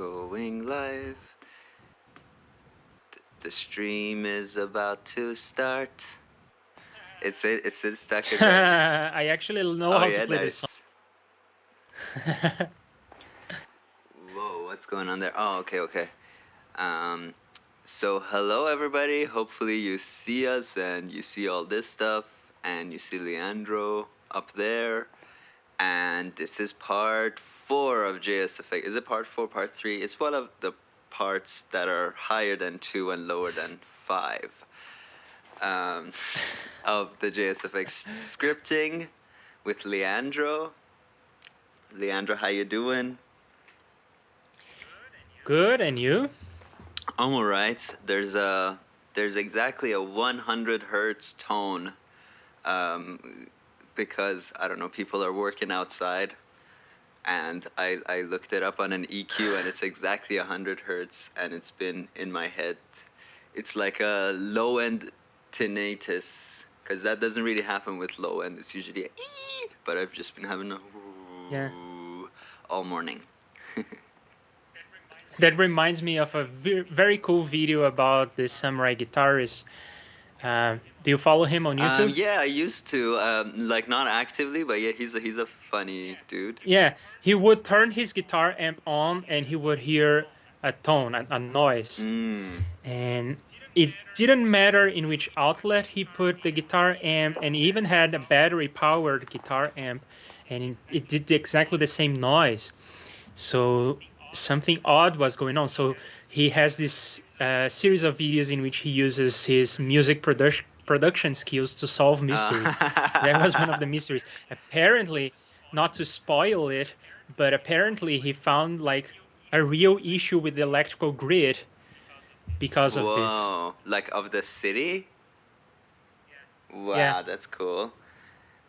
Going live. The stream is about to start. It's stuck in there. I actually know Oh how yeah, to play this song. nice. Whoa, what's going on there? Oh, okay. So hello everybody. Hopefully you see us and you see all this stuff and you see Leandro up there. And this is part 4 of JSFX. Is it part 4, part 3? It's one of the parts that are higher than 2 and lower than 5 of the JSFX scripting with Leandro. Leandro, how you doing? Good, and you? I'm alright. There's exactly a 100 hertz tone because I don't know, people are working outside, and I looked it up on an EQ and it's exactly 100 hertz, and it's been in my head. It's like a low end tinnitus, because that doesn't really happen with low end. It's usually a ee, but I've just been having a all morning. That reminds me of a very cool video about this samurai guitarist. Do you follow him on YouTube? Yeah, I used to, like not actively, but yeah, he's a funny dude. Yeah, he would turn his guitar amp on and he would hear a tone, a noise. And it didn't matter in which outlet he put the guitar amp, and he even had a battery-powered guitar amp, and it did exactly the same noise. So something odd was going on. So he has this series of videos in which he uses his music production skills to solve mysteries. That was one of the mysteries. Apparently, not to spoil it, but apparently he found like a real issue with the electrical grid because of this. Whoa, like of the city? Wow, Yeah. that's cool.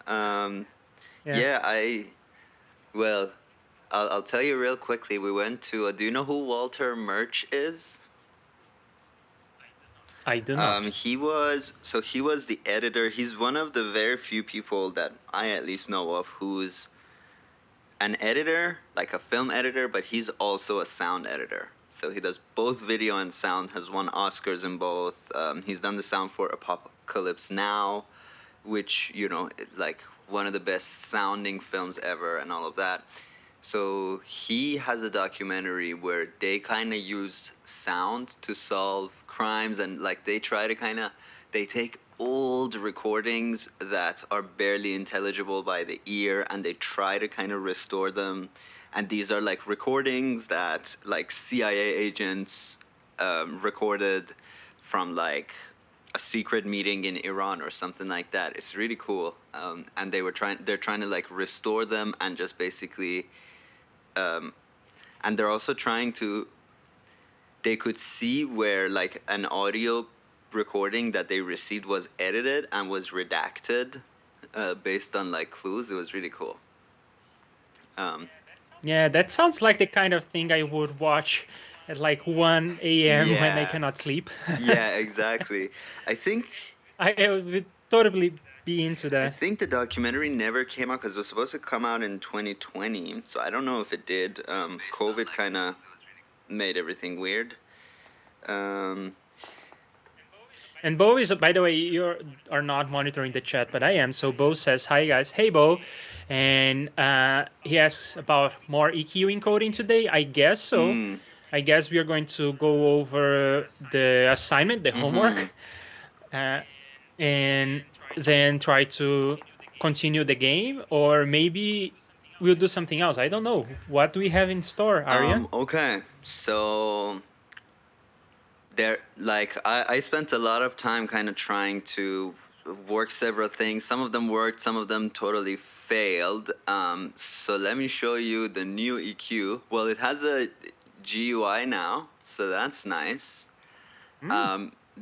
Yeah, well, I'll tell you real quickly. We went to, do you know who Walter Murch is? I do not. He was the editor. He's one of the very few people that I at least know of who's an editor, like a film editor, but he's also a sound editor. So he does both video and sound, has won Oscars in both. He's done the sound for Apocalypse Now, which, you know, like one of the best sounding films ever and all of that. So he has a documentary where they kind of use sound to solve crimes, and like they try to they take old recordings that are barely intelligible by the ear and they try to kind of restore them. And these are like recordings that like CIA agents recorded from like a secret meeting in Iran or something like that. It's really cool. And they're trying to like restore them and just basically, and they're also trying to, they could see where like an audio recording that they received was edited and was redacted based on like clues. It was really cool. Yeah, that sounds like the kind of thing I would watch at like 1 a.m. when I cannot sleep. Yeah, exactly. I think I would totally be into I that. think the documentary never came out because it was supposed to come out in 2020. So I don't know if it did. COVID kind of made everything weird. And Bo is, by the way, you are not monitoring the chat, but I am. So Bo says, hi guys, hey Bo. And he asks about more EQ encoding today. I guess so. I guess we are going to go over the assignment, the homework, and then try to continue the game, or maybe we'll do something else. I don't know. What do we have in store, Aryan? Okay, so there, like I spent a lot of time kind of trying to work several things. Some of them worked, some of them totally failed. So let me show you the new EQ. Well, it has a GUI now, so that's nice.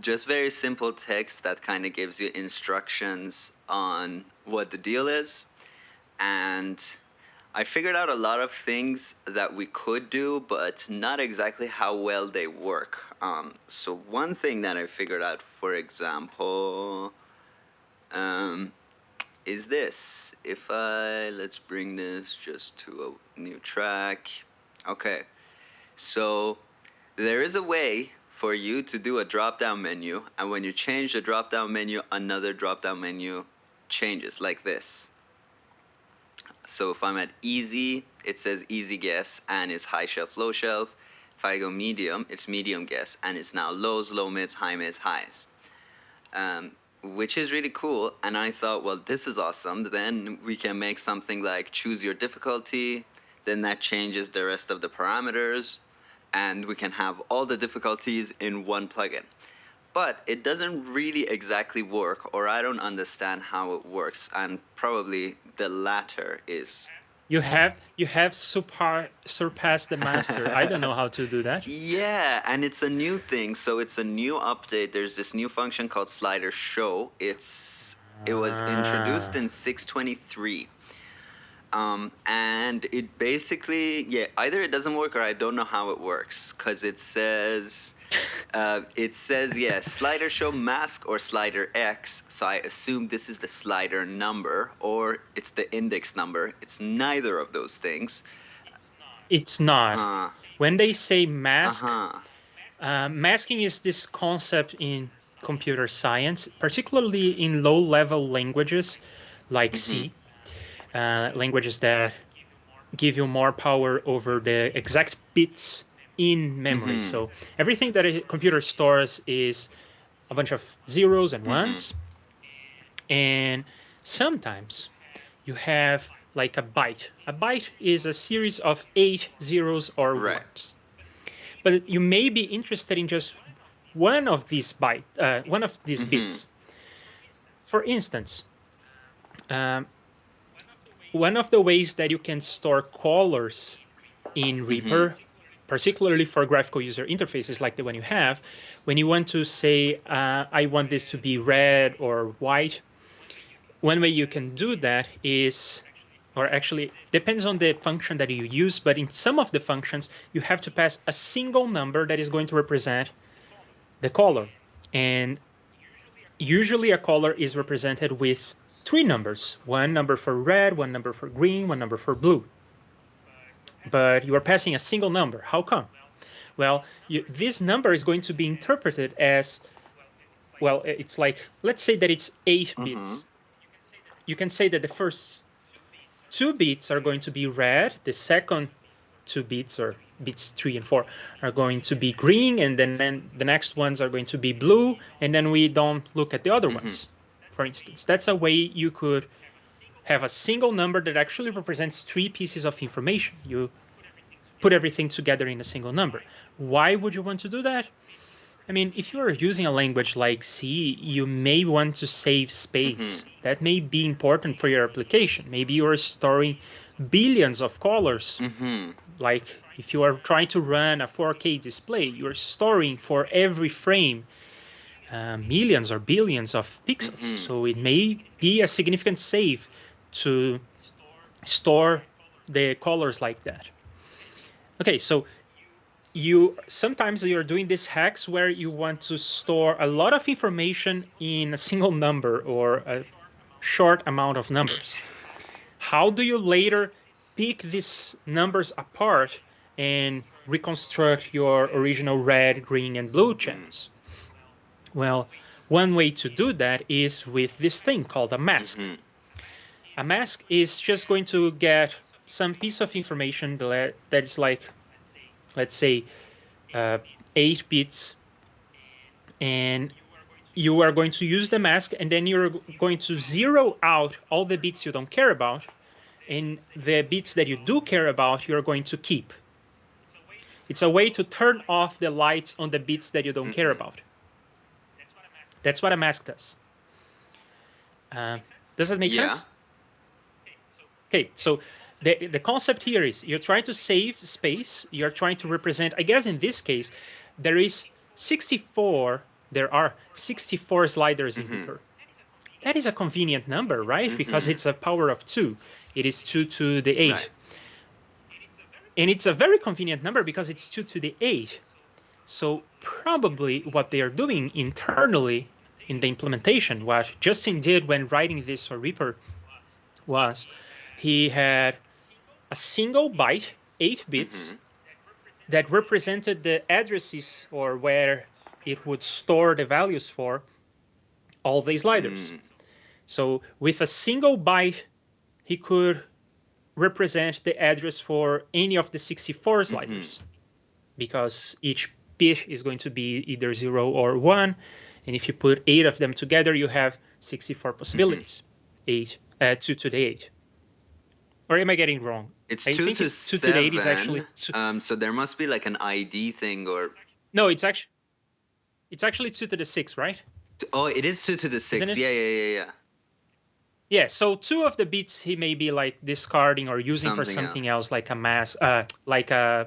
Just very simple text that kind of gives you instructions on what the deal is. And I figured out a lot of things that we could do, but not exactly how well they work. So one thing that I figured out, for example, is this. Let's bring this just to a new track. Okay. So there is a way for you to do a drop-down menu, and when you change the drop-down menu, another drop-down menu changes like this. So if I'm at easy, it says easy guess and it's high shelf, low shelf. If I go medium, it's medium guess and it's now lows, low mids, highs. Which is really cool. And I thought, well, this is awesome. Then we can make something like choose your difficulty. Then that changes the rest of the parameters. And we can have all the difficulties in one plugin. But it doesn't really exactly work, or I don't understand how it works. And probably the latter is. You have surpassed the master. I don't know how to do that. Yeah, and it's a new thing. So it's a new update. There's this new function called slider show. It was introduced in 6.23. And it basically, either it doesn't work or I don't know how it works, because it says, slider show mask or slider X. So I assume this is the slider number or it's the index number. It's neither of those things. It's not. When they say mask, masking is this concept in computer science, particularly in low-level languages like C. Languages that give you more power over the exact bits in memory. So everything that a computer stores is a bunch of zeros and ones. And sometimes you have like a byte. A byte is a series of 8 zeros or ones. But you may be interested in just one of these bits. For instance, one of the ways that you can store colors in ReaFIR, particularly for graphical user interfaces like the one you have, when you want to say, I want this to be red or white, one way you can do that is, or actually depends on the function that you use, but in some of the functions, you have to pass a single number that is going to represent the color. And usually a color is represented with 3 numbers, one number for red, one number for green, one number for blue. But you are passing a single number. How come? Well, this number is going to be interpreted as, well, it's like, let's say that it's 8 bits. You can say that the first 2 bits are going to be red, the second 2 bits, or bits 3 and 4, are going to be green, and then the next ones are going to be blue, and then we don't look at the other ones. For instance, that's a way you could have a single number that actually represents 3 pieces of information. You put everything together in a single number. Why would you want to do that? I mean, if you're using a language like C, you may want to save space. That may be important for your application. Maybe you're storing billions of colors. Like if you are trying to run a 4K display, you're storing for every frame millions or billions of pixels. So it may be a significant save to store the colors like that. Okay, so sometimes you're doing these hacks where you want to store a lot of information in a single number or a short amount of numbers. How do you later pick these numbers apart and reconstruct your original red, green, and blue channels? Well, one way to do that is with this thing called a mask. A mask is just going to get some piece of information that is like, let's say, 8 bits, and you are going to use the mask, and then you're going to zero out all the bits you don't care about, and the bits that you do care about, you're going to keep. It's a way to turn off the lights on the bits that you don't care about. That's what a mask does. Does that make sense? Okay, so the concept here is you're trying to save space. You're trying to represent, I guess in this case, there are 64 sliders in ReaFIR. That is a convenient number, right? Because it's a power of 2. It is 2 to the 8. Right. And it's a very convenient number because it's 2 to the 8. So probably what they are doing internally in the implementation, what Justin did when writing this for ReaFIR, was he had a single byte, 8 bits, that represented the addresses or where it would store the values for all these sliders. So with a single byte, he could represent the address for any of the 64 sliders, because each bit is going to be either 0 or 1. And if you put 8 of them together, you have 64 possibilities. 2 to the 8. Or am I getting wrong? It's I 2 think to it's 2 7. to the 8 is actually So there must be like an ID thing, or no, it's actually 2 to the 6, right? Oh, it is 2 to the 6. Yeah. Yeah, so 2 of the bits he may be like discarding or using for something else, like a mask, like a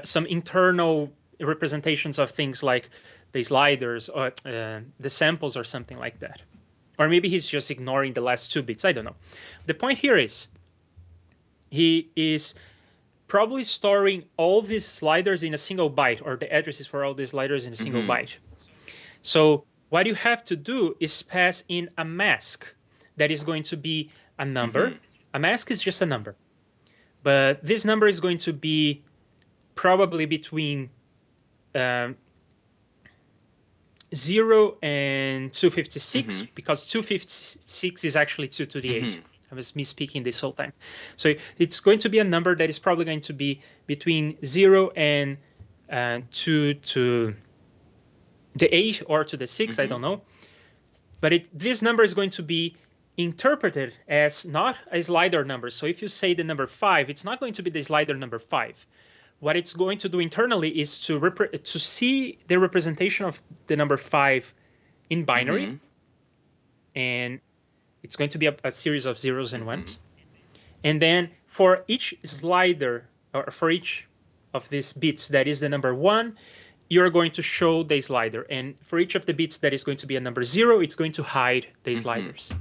some internal representations of things like the sliders or the samples or something like that. Or maybe he's just ignoring the last 2 bits. I don't know. The point here is he is probably storing all these sliders in a single byte, or the addresses for all these sliders in a single byte. So what you have to do is pass in a mask that is going to be a number. A mask is just a number. But this number is going to be probably between 0 and 256, because 256 is actually 2 to the 8. I was misspeaking this whole time. So it's going to be a number that is probably going to be between 0 and 2 to the 8 or to the 6, I don't know. But this number is going to be interpreted as not a slider number. So if you say the number 5, it's not going to be the slider number 5. What it's going to do internally is to see the representation of the number 5 in binary. And it's going to be a series of zeros and ones. And then for each slider, or for each of these bits that is the number 1, you're going to show the slider. And for each of the bits that is going to be a number 0, it's going to hide the sliders.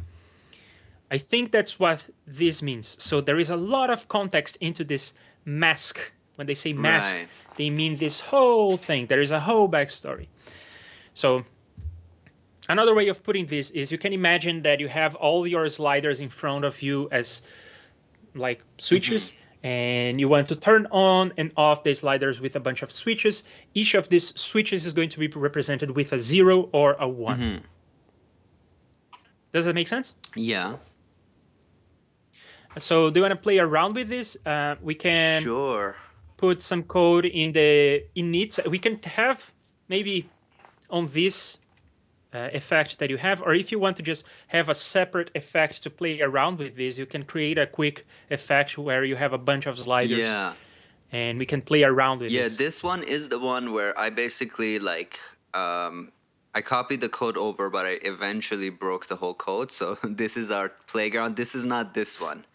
I think that's what this means. So there is a lot of context into this mask. When they say mask, they mean this whole thing. There is a whole backstory. So another way of putting this is you can imagine that you have all your sliders in front of you as like switches, and you want to turn on and off the sliders with a bunch of switches. Each of these switches is going to be represented with a 0 or a 1. Does that make sense? Yeah. So do you want to play around with this? We can put some code in the init. We can have maybe on this effect that you have, or if you want to just have a separate effect to play around with this, you can create a quick effect where you have a bunch of sliders. Yeah. And we can play around with this. Yeah, this one is the one where I basically like I copied the code over, but I eventually broke the whole code. So this is our playground. This is not this one.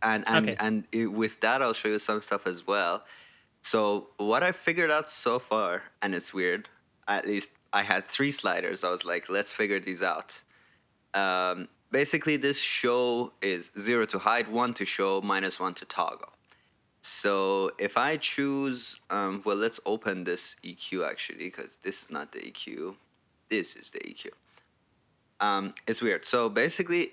With that, I'll show you some stuff as well. So what I figured out so far, and it's weird, at least I had 3 sliders. I was like, let's figure these out. Basically, this show is 0 to hide, 1 to show, -1 to toggle. So if I choose, well, let's open this EQ actually, because this is not the EQ. This is the EQ. It's weird. So basically,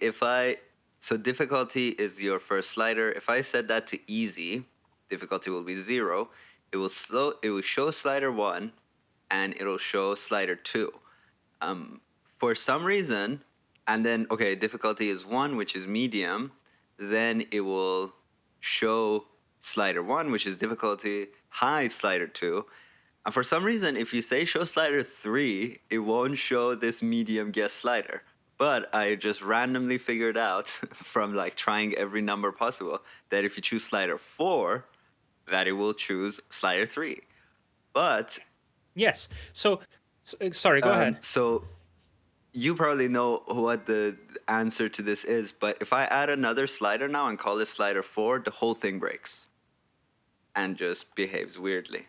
so difficulty is your first slider. If I set that to easy, difficulty will be 0. It will show slider 1, and it'll show slider 2. For some reason, and then, okay, difficulty is 1, which is medium. Then it will show slider 1, which is difficulty high slider 2. And for some reason, if you say show slider 3, it won't show this medium guess slider. But I just randomly figured out from like trying every number possible that if you choose slider 4, that it will choose slider 3. But yes, so sorry, go ahead. So you probably know what the answer to this is, but if I add another slider now and call this slider 4, the whole thing breaks and just behaves weirdly.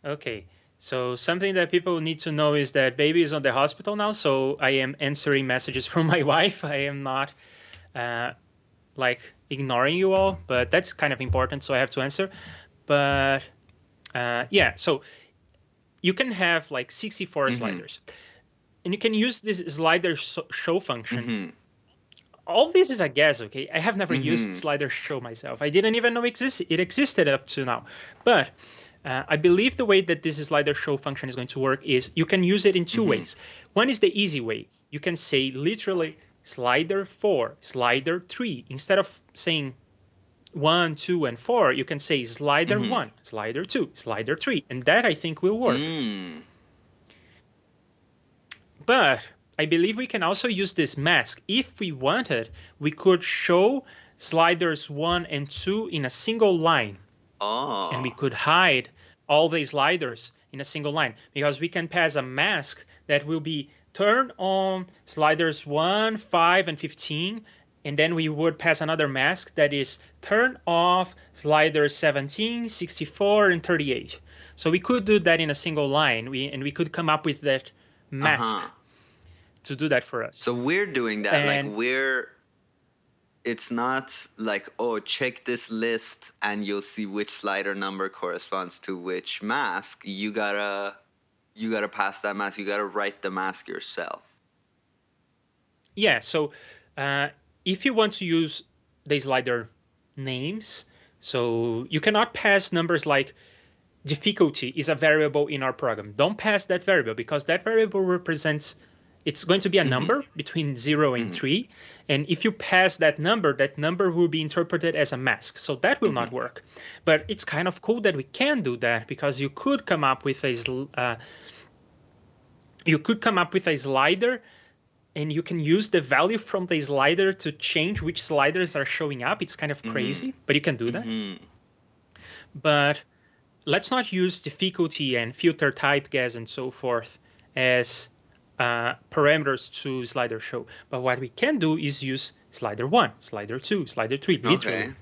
Okay. So something that people need to know is that baby is on the hospital now, so I am answering messages from my wife. I am not like ignoring you all, but that's kind of important, so I have to answer. But yeah, so you can have like 64 sliders, and you can use this slider show function all this is a guess, okay? I have never used Mm-hmm. slider show myself. I didn't even know it existed up to now. But I believe the way that this slider show function is going to work is you can use it in two Mm-hmm. ways. One is the easy way. You can say literally slider 4, slider 3. Instead of saying 1, 2, and 4, you can say slider Mm-hmm. 1, slider 2, slider 3. And that I think will work. Mm. But I believe we can also use this mask. If we wanted, we could show sliders 1 and 2 in a single line. And we Oh. could hide all the sliders in a single line because we can pass a mask that will be turn on sliders 1, 5, and 15. And then we would pass another mask that is turn off sliders 17, 64, and 38. So we could do that in a single line, and we could come up with that mask Uh-huh. to do that for us. So we're doing that. And It's not like, oh, check this list and you'll see which slider number corresponds to which mask. You gotta pass that mask. You gotta write the mask yourself. yeah, so if you want to use the slider names, so you cannot pass numbers like difficulty is a variable in our program. Don't pass that variable because that variable represents, it's going to be a number between 0 and 3. And if you pass that number will be interpreted as a mask. So that will not work. But it's kind of cool that we can do that because you could come up with a slider and you can use the value from the slider to change which sliders are showing up. It's kind of crazy, but you can do that. But let's not use difficulty and filter type guess and so forth as parameters to slider show. But what we can do is use slider 1, slider 2, slider 3, literally. Okay.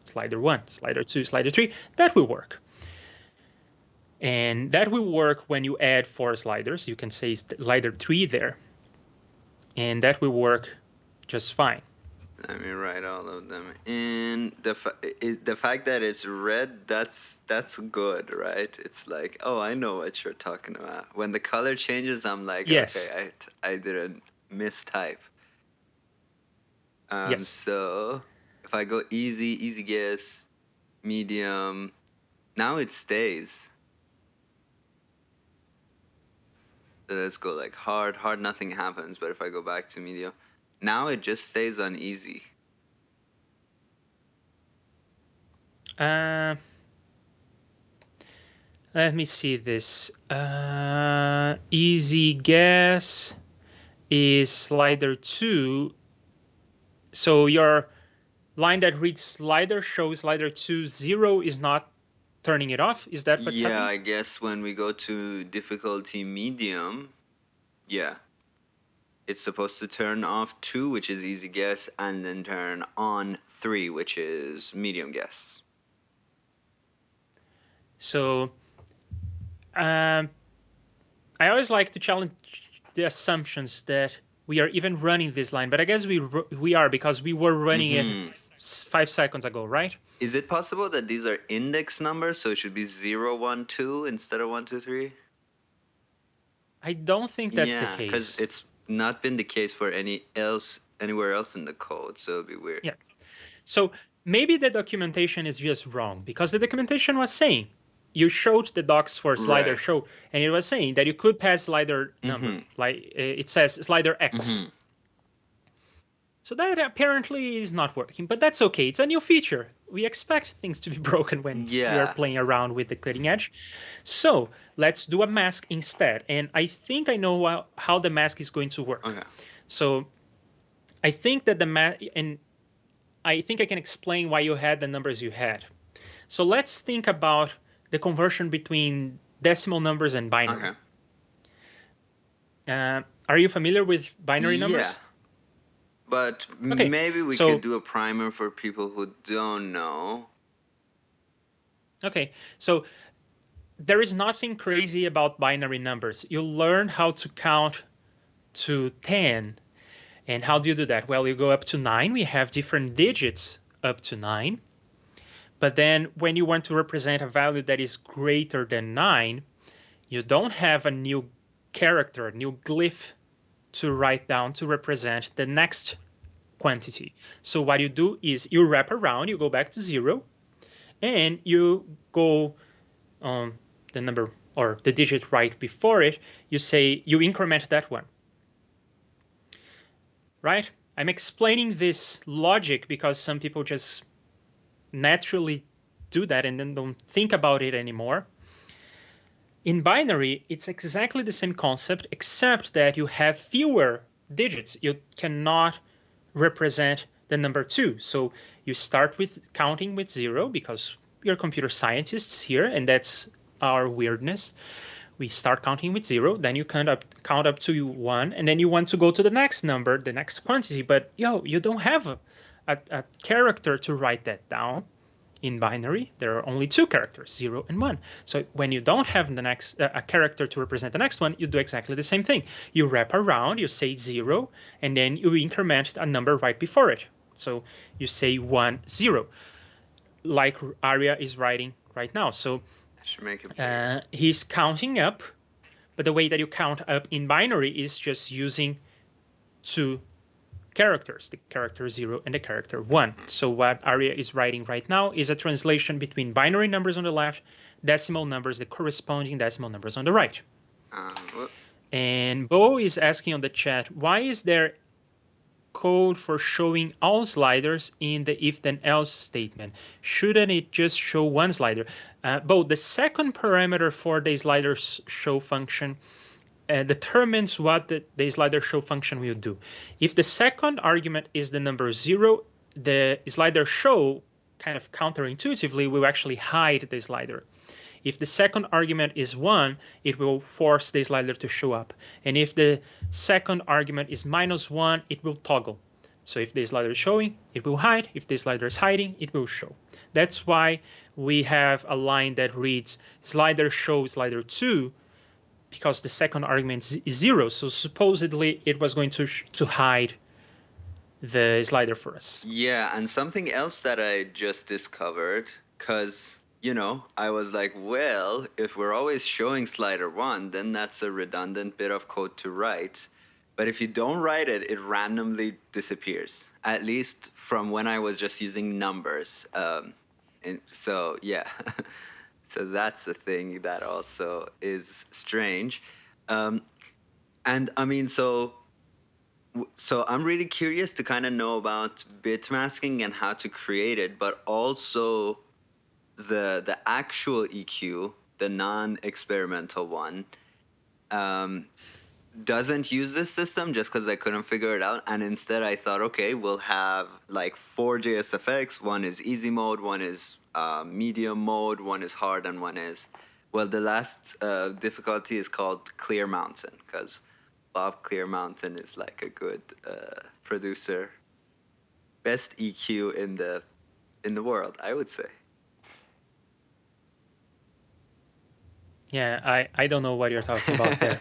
Slider 1, slider 2, slider 3. That will work. And that will work when you add 4 sliders. You can say slider 3 there. And that will work just fine. Let me write all of them in. The fact that it's red, that's good, right? It's like, oh, I know what you're talking about. When the color changes, I'm like, yes. Okay, I didn't mistype. Yes. So if I go easy guess, medium, now it stays. So let's go like hard, nothing happens. But if I go back to medium, now it just stays on easy. Let me see this. Easy guess is slider 2. So your line that reads slider shows slider 2, 0 is not turning it off. Is that what's happening? Yeah, I guess when we go to difficulty medium, yeah. It's supposed to turn off 2, which is easy guess, and then turn on 3, which is medium guess. So I always like to challenge the assumptions that we are even running this line, but I guess we are because we were running it 5 seconds ago, right? Is it possible that these are index numbers, so it should be 0, 1, 2 instead of 1, 2, 3? I don't think that's the case. Because it's not been the case for anywhere else in the code, so it'd be weird. Yeah. So maybe the documentation is just wrong because the documentation was saying you showed the docs for slider show, and it was saying that you could pass slider number, like it says slider X. So that apparently is not working, but that's okay. It's a new feature. We expect things to be broken when we are playing around with the cutting edge. So let's do a mask instead. And I think I know how the mask is going to work. Okay. So I think that and I think I can explain why you had the numbers you had. So let's think about the conversion between decimal numbers and binary. Okay. Are you familiar with binary numbers? Yeah. But maybe we could do a primer for people who don't know. Okay, so there is nothing crazy about binary numbers. You learn how to count to 10. And how do you do that? Well, you go up to 9. We have different digits up to 9. But then when you want to represent a value that is greater than 9, you don't have a new character, a new glyph to write down to represent the next quantity. So what you do is you wrap around, you go back to 0, and you go on the number or the digit right before it, you say you increment that one. Right? I'm explaining this logic because some people just naturally do that and then don't think about it anymore. In binary, it's exactly the same concept, except that you have fewer digits. You cannot represent the number 2. So you start with counting with 0 because we're computer scientists here, and that's our weirdness. We start counting with 0, then you count up to 1, and then you want to go to the next number, the next quantity, but you don't have a character to write that down. In binary, there are only 2 characters, 0 and 1. So when you don't have the next a character to represent the next one, you do exactly the same thing. You wrap around, you say 0, and then you increment a number right before it. So you say 1, 0, like Arya is writing right now. So should make it he's counting up, but the way that you count up in binary is just using 2 characters, the character 0 and the character 1. So what Arya is writing right now is a translation between binary numbers on the left, decimal numbers, the corresponding decimal numbers on the right. And Bo is asking on the chat, why is there code for showing all sliders in the if then else statement? Shouldn't it just show one slider? Bo, the second parameter for the slider show function determines what the slider show function will do. If the second argument is the number 0, the slider show, kind of counterintuitively, will actually hide the slider. If the second argument is 1, it will force the slider to show up. And if the second argument is -1, it will toggle. So if the slider is showing, it will hide. If the slider is hiding, it will show. That's why we have a line that reads slider show slider 2, because the second argument is 0. So supposedly it was going to hide the slider for us. Yeah, and something else that I just discovered, because, I was like, well, if we're always showing slider 1, then that's a redundant bit of code to write. But if you don't write it, it randomly disappears, at least from when I was just using numbers. And so, yeah. So that's the thing that also is strange. And I mean, so I'm really curious to kind of know about bit masking and how to create it, but also the actual EQ, the non-experimental one, doesn't use this system just because I couldn't figure it out. And instead I thought, okay, we'll have like 4 JSFX. One is easy mode, one is medium mode, one is hard, and one is, well, the last difficulty is called Clear Mountain, because Bob Clear Mountain is like a good producer. Best EQ in the world, I would say. Yeah, I don't know what you're talking about there.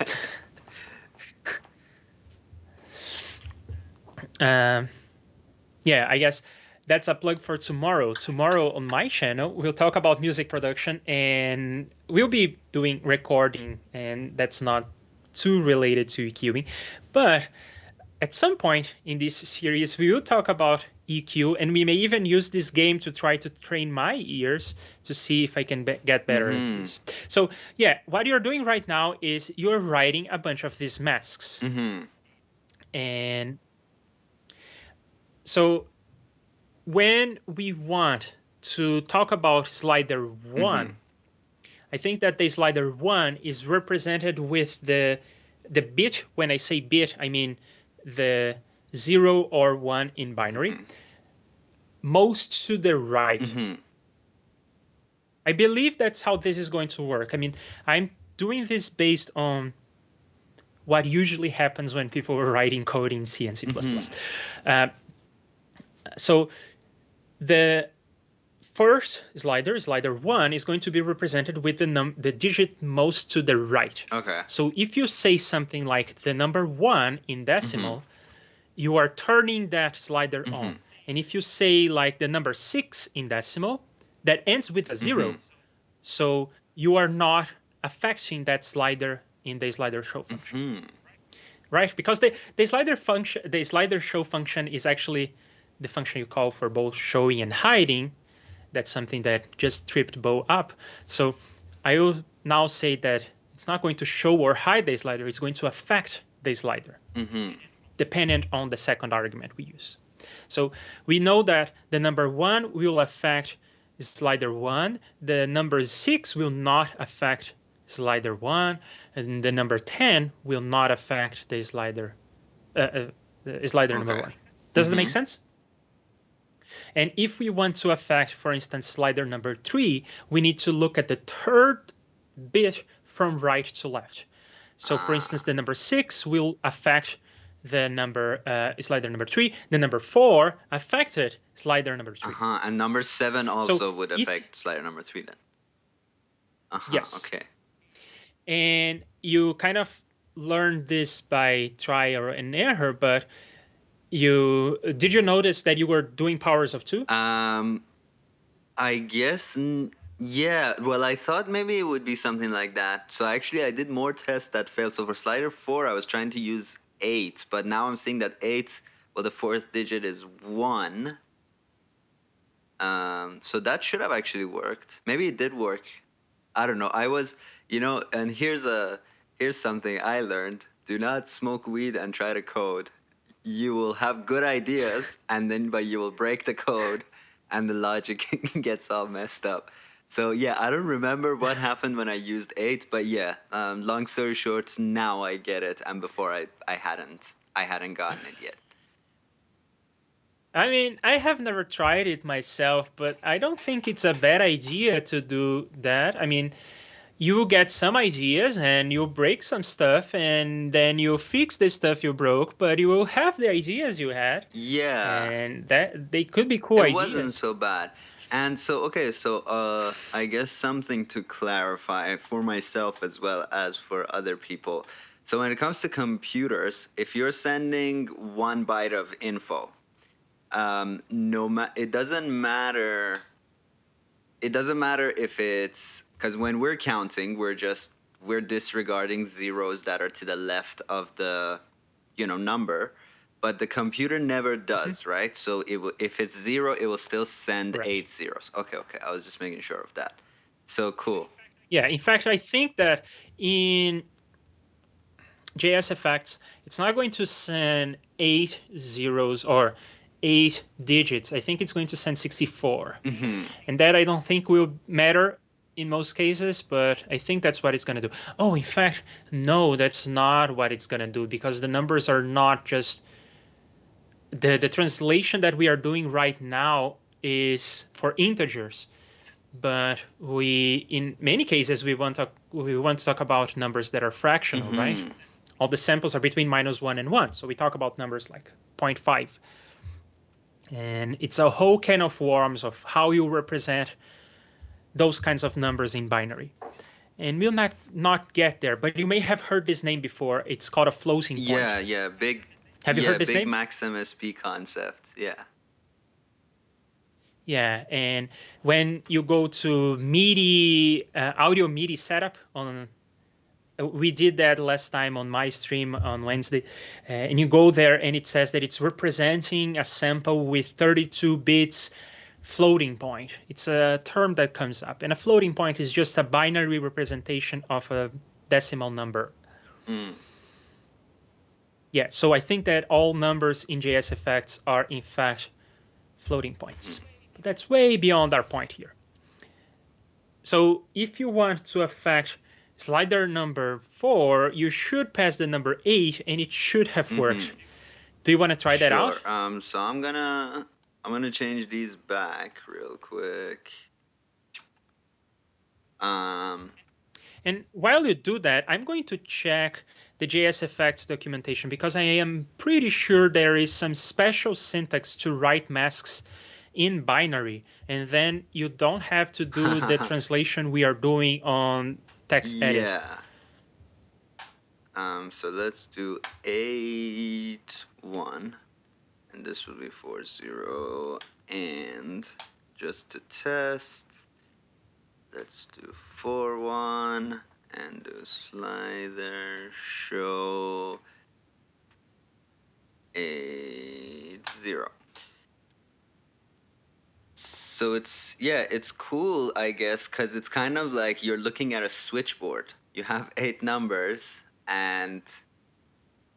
Yeah, I guess that's a plug for tomorrow. Tomorrow on my channel, we'll talk about music production, and we'll be doing recording, and that's not too related to EQing. But at some point in this series, we will talk about EQ, and we may even use this game to try to train my ears to see if I can get better at this. So yeah, what you're doing right now is you're writing a bunch of these masks. And so when we want to talk about slider 1, I think that the slider 1 is represented with the bit. When I say bit, I mean the 0 or 1 in binary, most to the right. I believe that's how this is going to work. I mean, I'm doing this based on what usually happens when people are writing code in C and C++. So the first slider, slider 1, is going to be represented with the digit most to the right. Okay. So if you say something like the number 1 in decimal, you are turning that slider on. And if you say like the number 6 in decimal, that ends with a 0. So you are not affecting that slider in the slider show function. right? Because the slider show function is actually the function you call for both showing and hiding. That's something that just tripped Bo up. So I will now say that it's not going to show or hide the slider. It's going to affect the slider, dependent on the second argument we use. So we know that the number 1 will affect slider 1. The number 6 will not affect slider 1. And the number 10 will not affect the slider number 1. Does that make sense? And if we want to affect, for instance, slider number 3, we need to look at the third bit from right to left. So for instance, the number 6 will affect the number slider number 3. The number 4 affected slider number 3. And number 7 also would affect slider number 3 then. Yes. Okay. And you kind of learned this by trial and error, but did you notice that you were doing powers of 2? I guess, yeah. Well, I thought maybe it would be something like that. So actually, I did more tests that failed. So for slider 4, I was trying to use 8, but now I'm seeing that 8, well, the fourth digit is 1. So that should have actually worked. Maybe it did work. I don't know. I was, and here's something I learned. Do not smoke weed and try to code. You will have good ideas, but you will break the code, and the logic gets all messed up. So yeah, I don't remember what happened when I used 8, but yeah, long story short, now I get it, and before I hadn't gotten it yet. I mean, I have never tried it myself, but I don't think it's a bad idea to do that. I mean, you get some ideas and you break some stuff, and then you fix the stuff you broke, but you will have the ideas you had. Yeah. And that they could be cool ideas. It wasn't so bad. And so, okay, so I guess something to clarify for myself as well as for other people. So when it comes to computers, if you're sending 1 byte of info, it doesn't matter. It doesn't matter if it's, because when we're counting, we're disregarding zeros that are to the left of the, number. But the computer never does, right? So if it's 0, it will still send 8 zeros. Okay. I was just making sure of that. So cool. Yeah, in fact, I think that in JSFX, it's not going to send 8 zeros or 8 digits. I think it's going to send 64. And that I don't think will matter in most cases, but I think that's what it's going to do. Oh, in fact, no, that's not what it's going to do, because the numbers are not just... The translation that we are doing right now is for integers, but in many cases we want to talk about numbers that are fractional, right? All the samples are between -1 and 1, so we talk about numbers like 0.5. And it's a whole can of worms of how you represent those kinds of numbers in binary. And we'll not get there, but you may have heard this name before. It's called a floating point. Yeah, big. Have you heard this name? Big Max MSP concept, yeah. Yeah, and when you go to MIDI, audio MIDI setup we did that last time on my stream on Wednesday, and you go there and it says that it's representing a sample with 32 bits floating point. It's a term that comes up, and a floating point is just a binary representation of a decimal number. Yeah, so I think that all numbers in JSFX are in fact floating points. But that's way beyond our point here. So if you want to affect slider number 4, you should pass the number 8, and it should have worked. Do you want to try that out? So I'm gonna change these back real quick. And while you do that, I'm going to check the JSFX documentation, because I am pretty sure there is some special syntax to write masks in binary, and then you don't have to do the translation we are doing on text edit. Yeah. So let's do 8-1, and this will be 4-0, and just to test, let's do 4-1 and do slider show 80. So it's cool, I guess, because it's kind of like you're looking at a switchboard. You have 8 numbers, and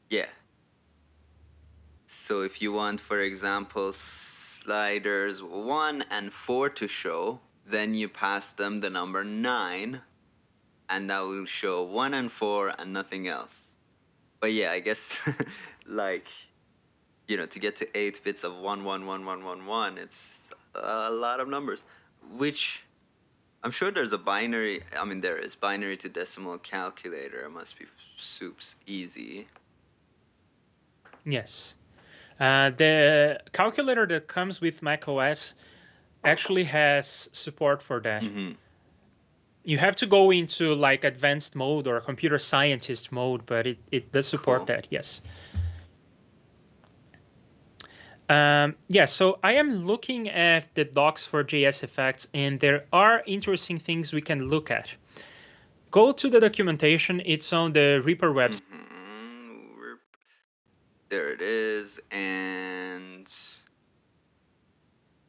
yeah. So if you want, for example, sliders 1 and 4 to show, then you pass them the number 9, and that will show 1 and 4 and nothing else. But yeah, I guess like, you know, to get to 8 bits of 1, 1, 1, 1, 1, 1, it's a lot of numbers, which I'm sure there's a binary. I mean, there is binary to decimal calculator. It must be soups easy. Yes. The calculator that comes with macOS actually has support for that. Mm-hmm. You have to go into like advanced mode or computer scientist mode, but it does support that, yes. Yeah, so I am looking at the docs for JSFX, and there are interesting things we can look at. Go to the documentation. It's on the ReaFIR website. Mm-hmm. There it is, and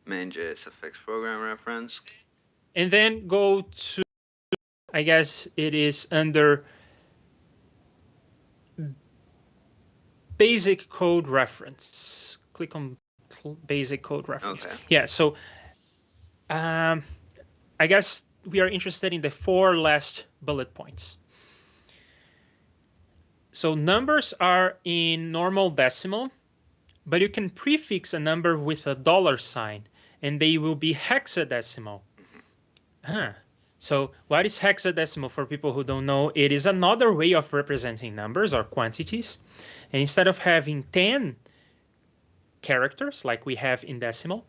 main JSFX program reference. And then go to, I guess it is under basic code reference. Click on basic code reference. Okay. Yeah, so I guess we are interested in the 4 last bullet points. So numbers are in normal decimal, but you can prefix a number with a $sign, and they will be hexadecimal. So what is hexadecimal for people who don't know? It is another way of representing numbers or quantities. And instead of having 10 characters like we have in decimal,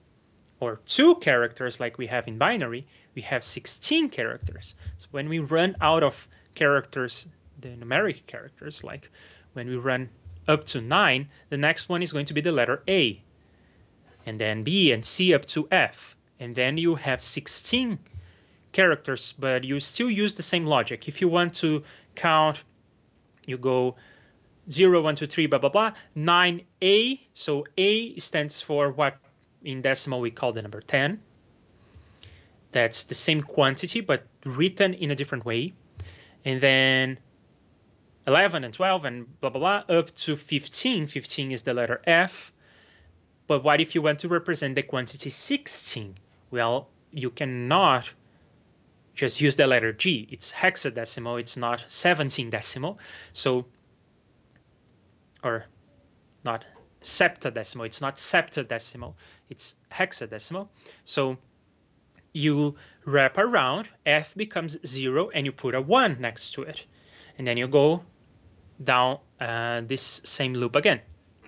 or 2 characters like we have in binary, we have 16 characters. So when we run out of characters, the numeric characters, like when we run up to 9, the next one is going to be the letter A, and then B and C up to F. And then you have 16 characters, but you still use the same logic. If you want to count, you go 0, 1, 2, 3, blah, blah, blah, 9A. So A stands for what in decimal we call the number 10. That's the same quantity, but written in a different way. And then 11 and 12 and blah, blah, blah, up to 15. 15 is the letter F. But what if you want to represent the quantity 16? Well, you cannot just use the letter G. It's hexadecimal. It's not 17 decimal. So, or not septadecimal. It's not septadecimal. It's hexadecimal. So you wrap around, F becomes 0, and you put a 1 next to it. And then you go down this same loop again,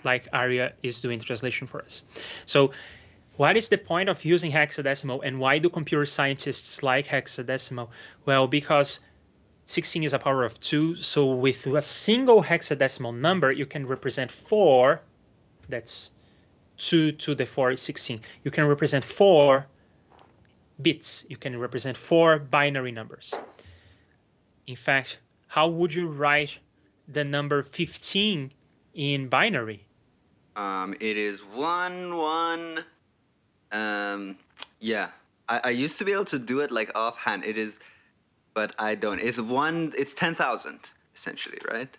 like Arya is doing the translation for us. So what is the point of using hexadecimal, and why do computer scientists like hexadecimal? Well, because 16 is a power of 2, so with a single hexadecimal number, you can represent 4, that's 2 to the 4 is 16. You can represent 4 bits. You can represent 4 binary numbers. In fact, how would you write the number 15 in binary? It is 1, 1. Yeah, I used to be able to do it like offhand. It is, but I don't. It's 10,000 essentially, right?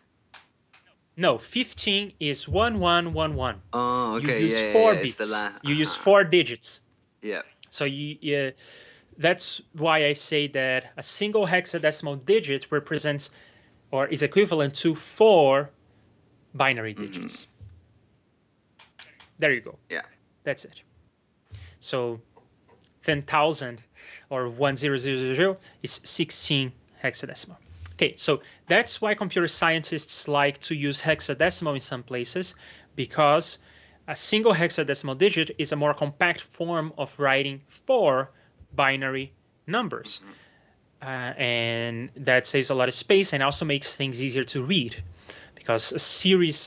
No, 15 is 1111. Oh, okay. You use 4 bits. You use 4 digits. Yeah. So that's why I say that a single hexadecimal digit represents, or is equivalent to 4 binary digits. There you go. Yeah. That's it. So 10,000 or 10,000 is 16 hexadecimal. Okay, so that's why computer scientists like to use hexadecimal in some places, because a single hexadecimal digit is a more compact form of writing 4 binary numbers. And that saves a lot of space and also makes things easier to read, because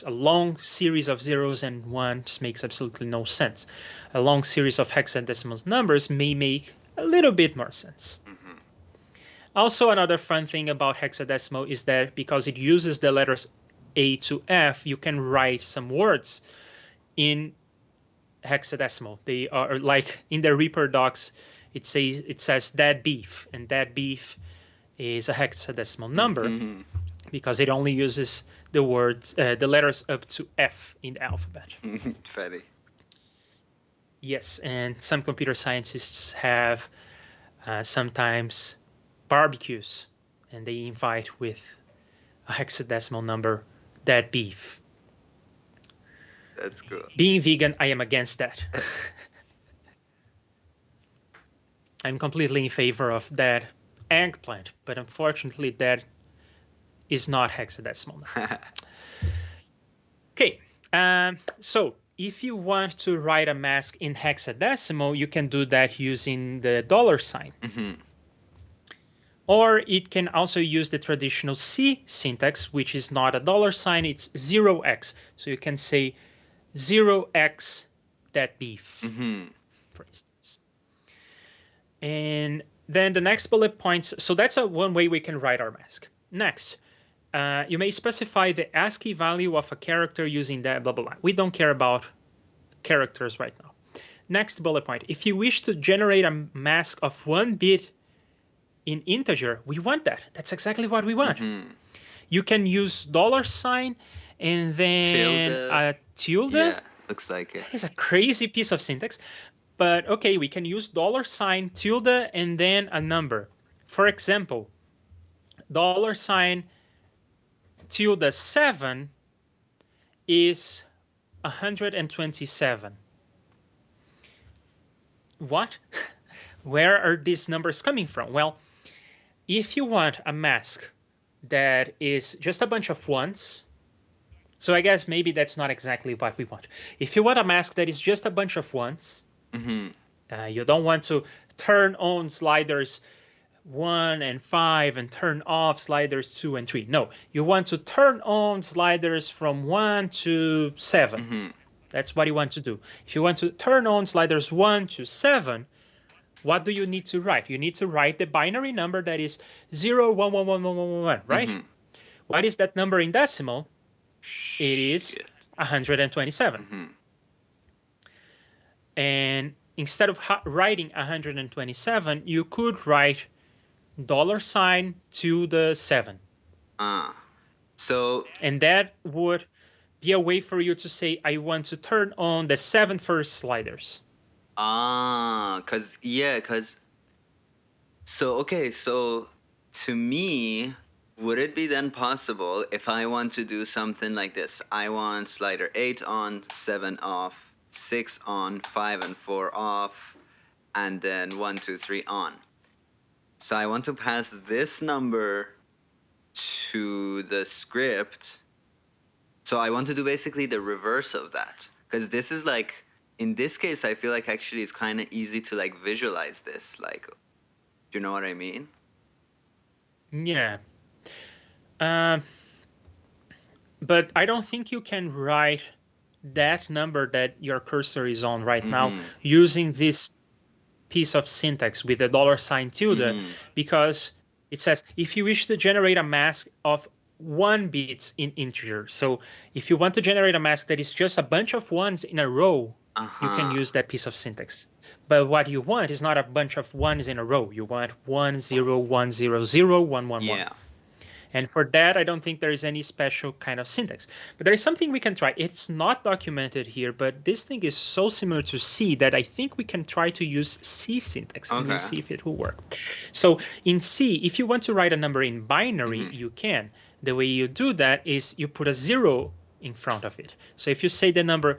a long series of zeros and ones makes absolutely no sense. A long series of hexadecimal numbers may make a little bit more sense. Also, another fun thing about hexadecimal is that because it uses the letters A to F, you can write some words in hexadecimal. They are like in the ReaFIR docs, it says dead beef, and dead beef is a hexadecimal number because it only uses the words, the letters up to F in the alphabet. Fatty. Yes, and some computer scientists have sometimes barbecues, and they invite with a hexadecimal number dead beef. That's cool. Being vegan, I am against that. I'm completely in favor of that eggplant, but unfortunately that is not hexadecimal. Okay, so if you want to write a mask in hexadecimal, you can do that using the $sign. Or it can also use the traditional C syntax, which is not a $sign, it's 0x. So you can say 0x that beef, for instance. And then the next bullet points, so that's one way we can write our mask. Next, you may specify the ASCII value of a character using that blah, blah, blah. We don't care about characters right now. Next bullet point, if you wish to generate a mask of 1 bit in integer, we want that. That's exactly what we want. You can use $sign and then a tilde. Yeah, looks like it. That is a crazy piece of syntax. But okay, we can use $sign, tilde, and then a number. For example, $sign, tilde 7 is 127. What? Where are these numbers coming from? Well, if you want a mask that is just a bunch of ones, so I guess maybe that's not exactly what we want. If you want a mask that is just a bunch of ones, you don't want to turn on sliders 1 and 5 and turn off sliders 2 and 3. No, you want to turn on sliders from 1 to 7. That's what you want to do. If you want to turn on sliders 1 to 7, what do you need to write? You need to write the binary number that is 0, 1, 1, 1, 1, 1, 1, 1, right? What is that number in decimal? It is 127. And instead of writing 127, you could write $sign tilde 7. So. And that would be a way for you to say, I want to turn on the 7 first sliders. So to me, would it be then possible if I want to do something like this? I want slider 8 on, 7 off, 6 on, 5 and 4 off, and then 1, 2, 3 on. So I want to pass this number to the script. So I want to do basically the reverse of that. Because this is like, in this case, I feel like actually it's kind of easy to like visualize this. Like, do you know what I mean? Yeah. But I don't think you can write that number that your cursor is on right now using this piece of syntax with the $sign tilde, because it says if you wish to generate a mask of 1 bit in integer. So if you want to generate a mask that is just a bunch of ones in a row, you can use that piece of syntax. But what you want is not a bunch of ones in a row. You want 1, 0, 1, 0, 0, 1, 1, 1. And for that, I don't think there is any special kind of syntax. But there is something we can try. It's not documented here, but this thing is so similar to C that I think we can try to use C syntax and we'll see if it will work. So in C, if you want to write a number in binary, you can. The way you do that is you put a 0 in front of it. So if you say the number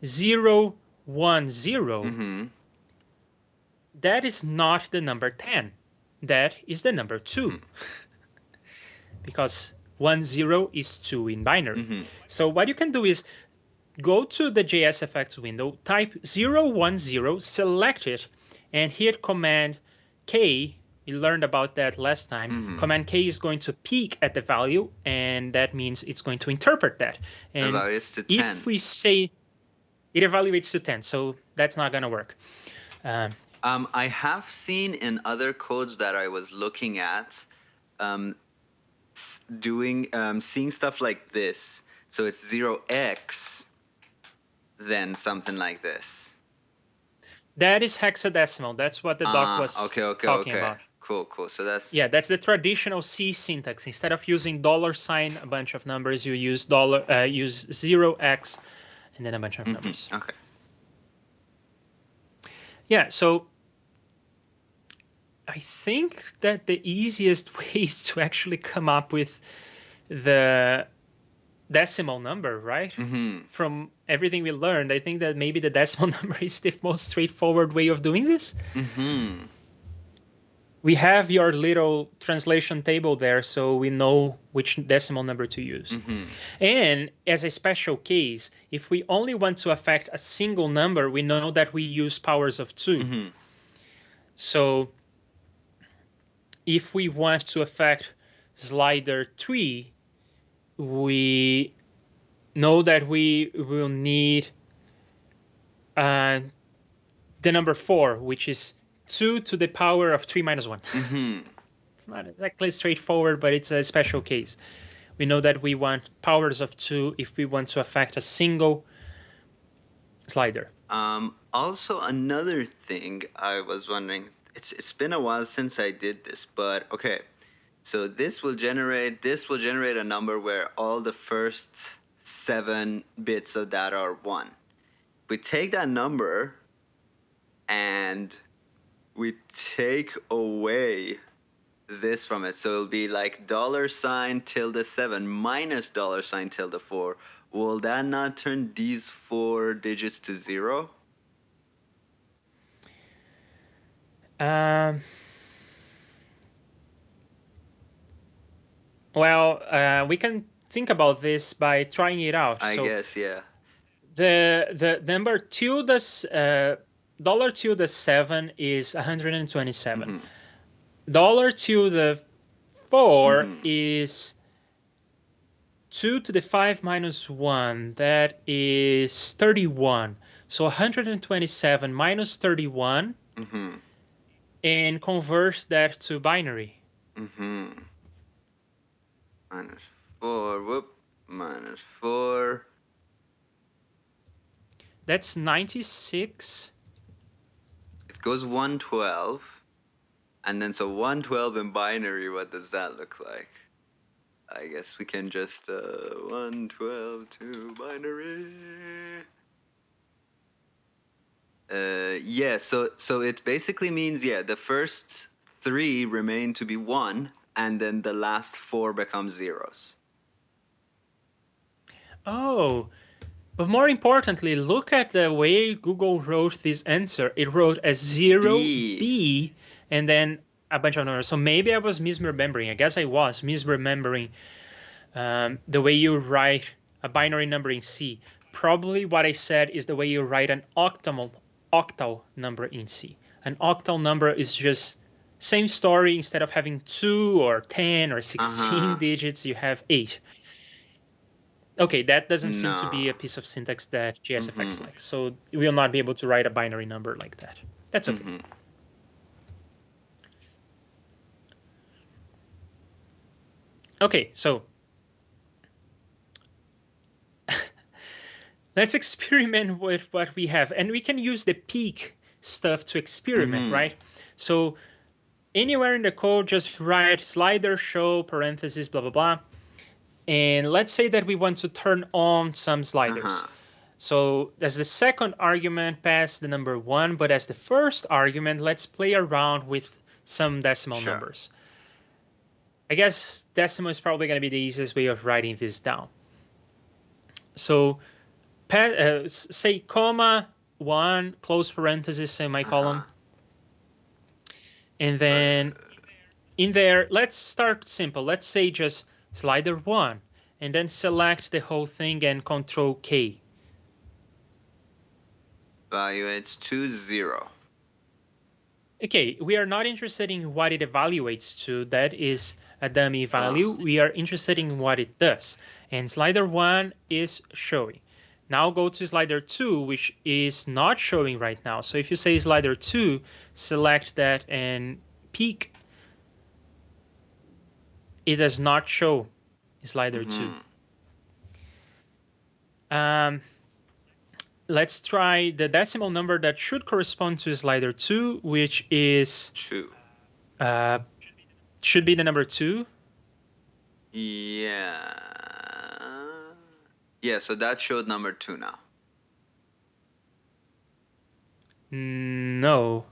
0, 1, 0, that is not the number 10. That is the number 2. Because 1, 0 is 2 in binary. So what you can do is go to the JSFX window, type 0, 1, 0, select it, and hit Command K. You learned about that last time. Command K is going to peek at the value, and that means it's going to interpret that. And evaluates to 10. If we say it evaluates to 10, so that's not going to work. I have seen in other codes that I was looking at, seeing stuff like this. So it's 0x, than something like this. That is hexadecimal. That's what the doc was talking about. Cool. So that's... Yeah, that's the traditional C syntax. Instead of using $, a bunch of numbers, you use use 0x and then a bunch of numbers. Okay. Yeah, so I think that the easiest way is to actually come up with the decimal number, right? From everything we learned, I think that maybe the decimal number is the most straightforward way of doing this. We have your little translation table there, so we know which decimal number to use. And as a special case, if we only want to affect a single number, we know that we use powers of 2. So if we want to affect slider 3, we know that we will need the number 4, which is 2 to the power of 3 minus 1. It's not exactly straightforward, but it's a special case. We know that we want powers of 2 if we want to affect a single slider. Also, another thing I was wondering, it's been a while since I did this, but okay. So this will generate a number where all the first 7 bits of data are 1. We take that number and we take away this from it. So it'll be like $tilde7 minus $tilde4. Will that not turn these 4 digits to 0? Well, we can think about this by trying it out. I guess, yeah. The number $tilde7 is 127. $tilde4 is 2 to the 5 minus 1. That is 31. So 127 minus 31, and convert that to binary. Minus 4, minus 4. That's 96. It goes 112. And then so 112 in binary, what does that look like? I guess we can just 112 to binary. Yeah, so it basically means, yeah, the first 3 remain to be 1, and then the last 4 become zeros. Oh, but more importantly, look at the way Google wrote this answer. It wrote as 0, B, and then a bunch of numbers. So maybe I was misremembering. I guess I was misremembering the way you write a binary number in C. Probably what I said is the way you write an octal number in C. An octal number is just same story. Instead of having 2 or 10 or 16 digits, you have 8. Okay, that doesn't seem to be a piece of syntax that JSFX likes. So we will not be able to write a binary number like that. That's okay. Okay, so let's experiment with what we have. And we can use the peak stuff to experiment, right? So anywhere in the code, just write slider show parentheses, blah, blah, blah. And let's say that we want to turn on some sliders. So as the second argument, pass the number 1. But as the first argument, let's play around with some decimal numbers. I guess decimal is probably going to be the easiest way of writing this down. So say comma 1, close parenthesis, semicolon. And then in there, let's start simple. Let's say just slider 1, and then select the whole thing and Control K. Evaluates to 0. Okay, we are not interested in what it evaluates to. That is a dummy value. We are interested in what it does. And slider 1 is showing. Now go to slider 2, which is not showing right now. So if you say slider 2, select that and peek. It does not show slider 2. let's try the decimal number that should correspond to slider 2, which is 2. Should be the number 2. Yeah. Yeah, so that showed number 2 now. No.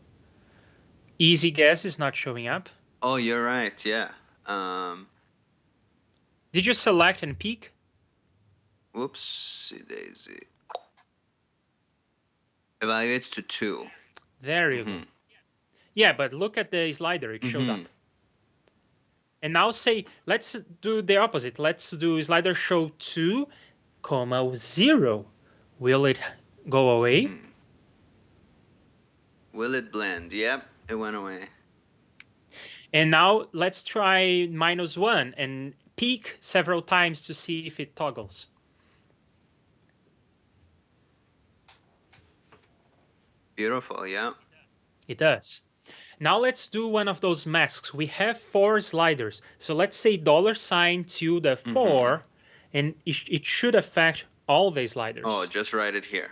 Easy guess is not showing up. Oh, you're right. Yeah. Did you select and peek? Whoopsie daisy. Evaluates to 2. There you go. Yeah, but look at the slider. It showed up. And now say, let's do the opposite. Let's do slider show 2, 0. Will it go away? Will it blend? Yep, it went away. And now let's try -1 and peek several times to see if it toggles. Beautiful, yeah. It does. Now let's do one of those masks. We have 4 sliders. So let's say $4, and it should affect all the sliders. Oh, just write it here.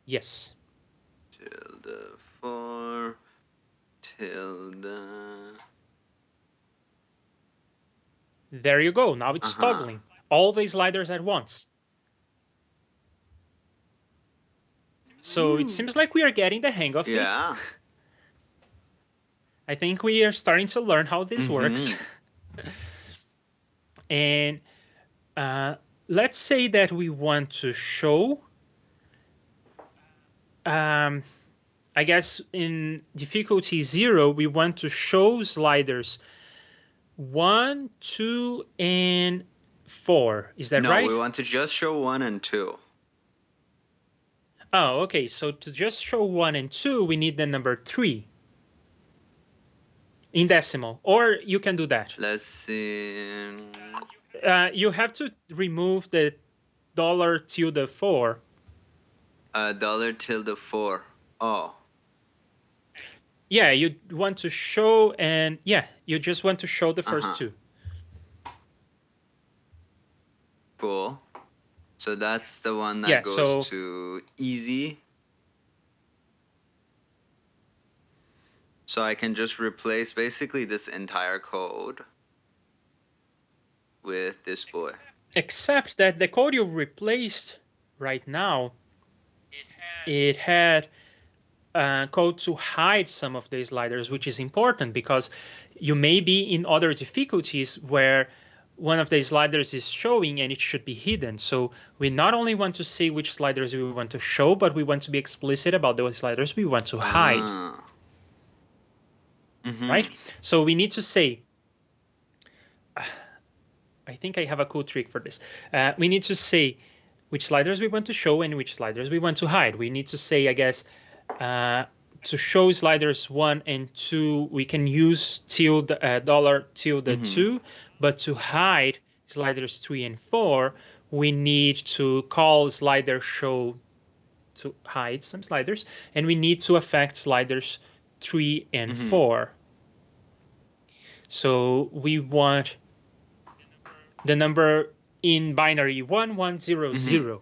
Yes. $4, tilde. There you go. Now it's toggling all the sliders at once. So it seems like we are getting the hang of this. I think we are starting to learn how this works. And let's say that we want to show, I guess in difficulty 0, we want to show sliders 1, 2, and 4. Is that right? No, we want to just show 1 and 2. Oh, okay. So to just show 1 and 2, we need the number 3 in decimal. Or you can do that. Let's see. You have to remove the $4. $4. Oh. Yeah, you want to show, and yeah, you just want to show the first 2. Cool. So that's the one that goes to easy. So I can just replace basically this entire code with this boy. Except that the code you replaced right now, it had code to hide some of the sliders, which is important because you may be in other difficulties where one of the sliders is showing and it should be hidden. So we not only want to say which sliders we want to show, but we want to be explicit about those sliders we want to hide. Right? So we need to say, I think I have a cool trick for this. We need to say which sliders we want to show and which sliders we want to hide. We need to say, I guess, to show sliders 1 and 2, we can use $2, but to hide sliders 3 and 4, we need to call slider show to hide some sliders, and we need to affect sliders 3 and 4. So we want the number in binary 1100.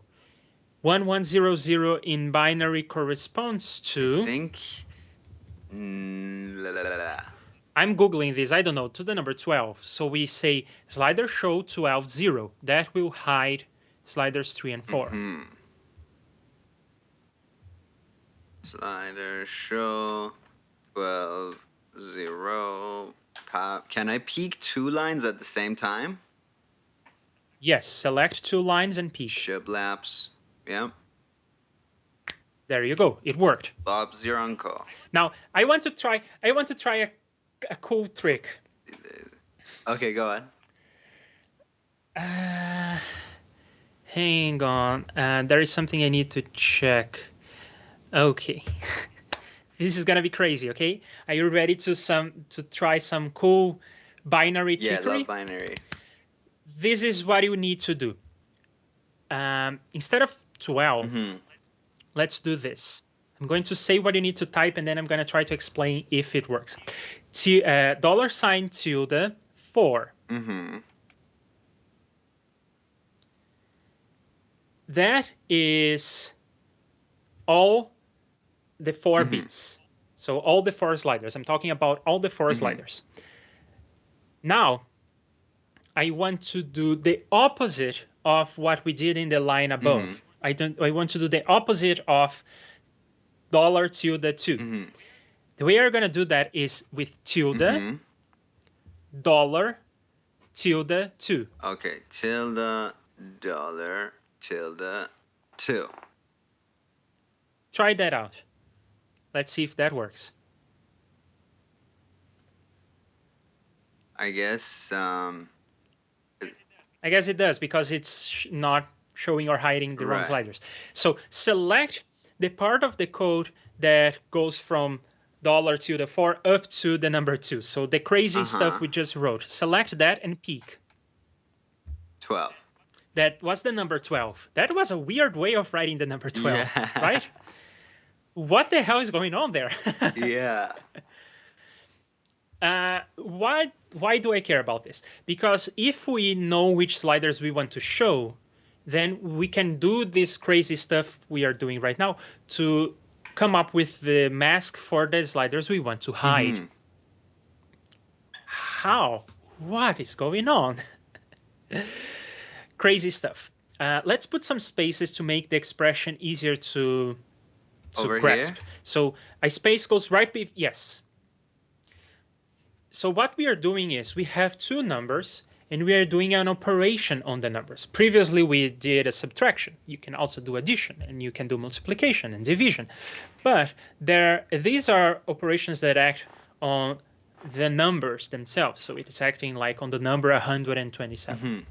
1100 in binary corresponds to, I think, I'm Googling this, I don't know, to the number 12. So we say slider show 12.0. That will hide sliders 3 and 4. Slider show 12.0. Can I peek 2 lines at the same time? Yes, select 2 lines and peek. Shiplapse. Yep. There you go. It worked. Bob's your uncle. Now I want to try a cool trick. Okay, go on. Hang on. There is something I need to check. Okay. This is gonna be crazy, okay? Are you ready to try some cool binary trickery? Yeah, I love binary. This is what you need to do. Instead of 12, let's do this. I'm going to say what you need to type, and then I'm going to try to explain if it works. $4. that is all the 4 bits. So all the 4 sliders. I'm talking about all the 4 sliders. Now, I want to do the opposite of what we did in the line above. I want to do the opposite of $2. The way we're going to do that is with tilde, dollar, tilde 2. Okay, tilde, dollar, tilde 2. Try that out. Let's see if that works. I guess it does, because it's not showing or hiding the wrong sliders. So select the part of the code that goes from $4 up to the number 2. So the crazy stuff we just wrote. Select that and peek. 12. That was the number 12. That was a weird way of writing the number 12, right? What the hell is going on there? Yeah. Why do I care about this? Because if we know which sliders we want to show, then we can do this crazy stuff we are doing right now to come up with the mask for the sliders we want to hide. How? What is going on? Crazy stuff. Let's put some spaces to make the expression easier to grasp. Here? So a space goes right before, yes. So what we are doing is we have 2 numbers and we are doing an operation on the numbers. Previously we did a subtraction. You can also do addition, and you can do multiplication and division. But these are operations that act on the numbers themselves. So it is acting like on the number 127.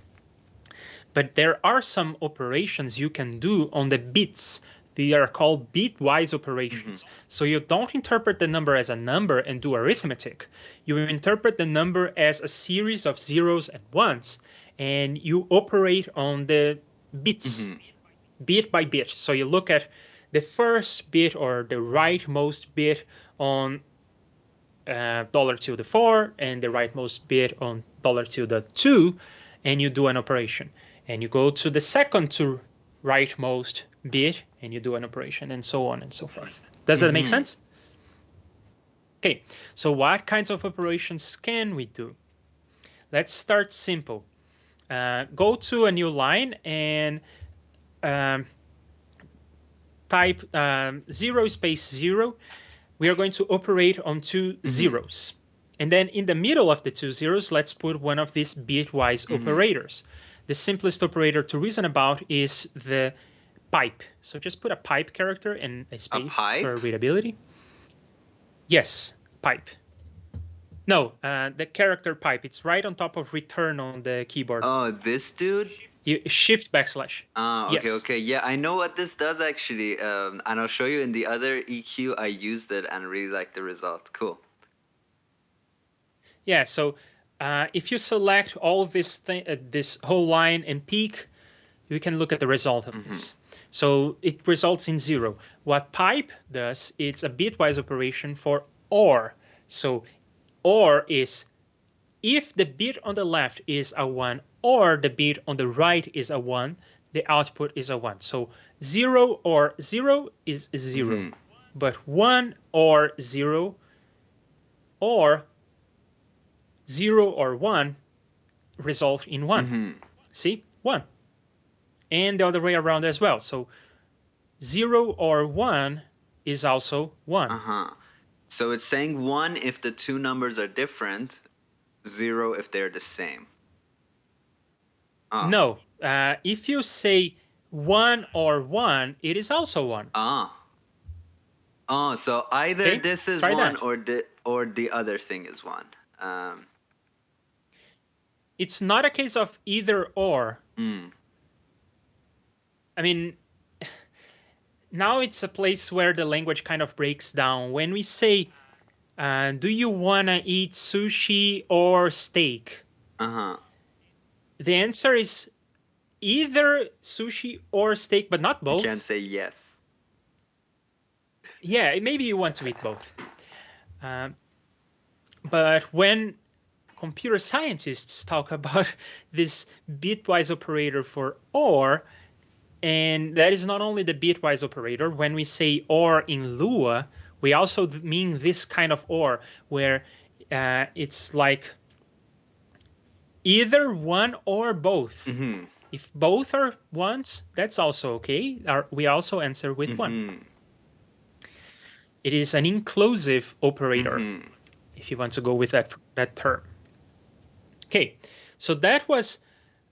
But there are some operations you can do on the bits. They are called bitwise operations. So you don't interpret the number as a number and do arithmetic. You interpret the number as a series of zeros and ones, and you operate on the bits, bit by bit. So you look at the first bit or the rightmost bit on $4 and the rightmost bit on $2, and you do an operation. And you go to the second to rightmost bit and you do an operation, and so on and so forth. Does that make sense? Okay, so what kinds of operations can we do? Let's start simple. Go to a new line and type 0 space 0. We are going to operate on 2 zeros. And then in the middle of the 2 zeros, let's put one of these bitwise operators. The simplest operator to reason about is the pipe. So just put a pipe character and a space for readability. Yes, pipe. No, the character pipe. It's right on top of return on the keyboard. Oh, this dude? You shift backslash. Oh, okay, okay. Yeah, I know what this does actually. And I'll show you in the other EQ. I used it and really like the result. Cool. Yeah, so if you select all this this whole line and peek, you can look at the result of this. So it results in 0. What pipe does, it's a bitwise operation for OR. So OR is if the bit on the left is a 1 or the bit on the right is a 1, the output is a 1. So 0 or 0 is 0. But 1 or 0 or 0 or 1 result in 1. See? 1. And the other way around as well. So 0 or 1 is also 1. So it's saying 1 if the 2 numbers are different, 0 if they're the same. No. If you say 1 or 1, it is also 1. So either this is 1 or the other thing is 1. It's not a case of either or. I mean, now it's a place where the language kind of breaks down. When we say, do you want to eat sushi or steak? The answer is either sushi or steak, but not both. You can't say yes. Yeah, maybe you want to eat both. But when computer scientists talk about this bitwise operator for OR, And that is not only the bitwise operator. When we say OR in Lua, we also mean this kind of OR, where it's like either one or both. Mm-hmm. If both are ones, that's also okay. We also answer with one. It is an inclusive operator, if you want to go with that term. Okay, so that was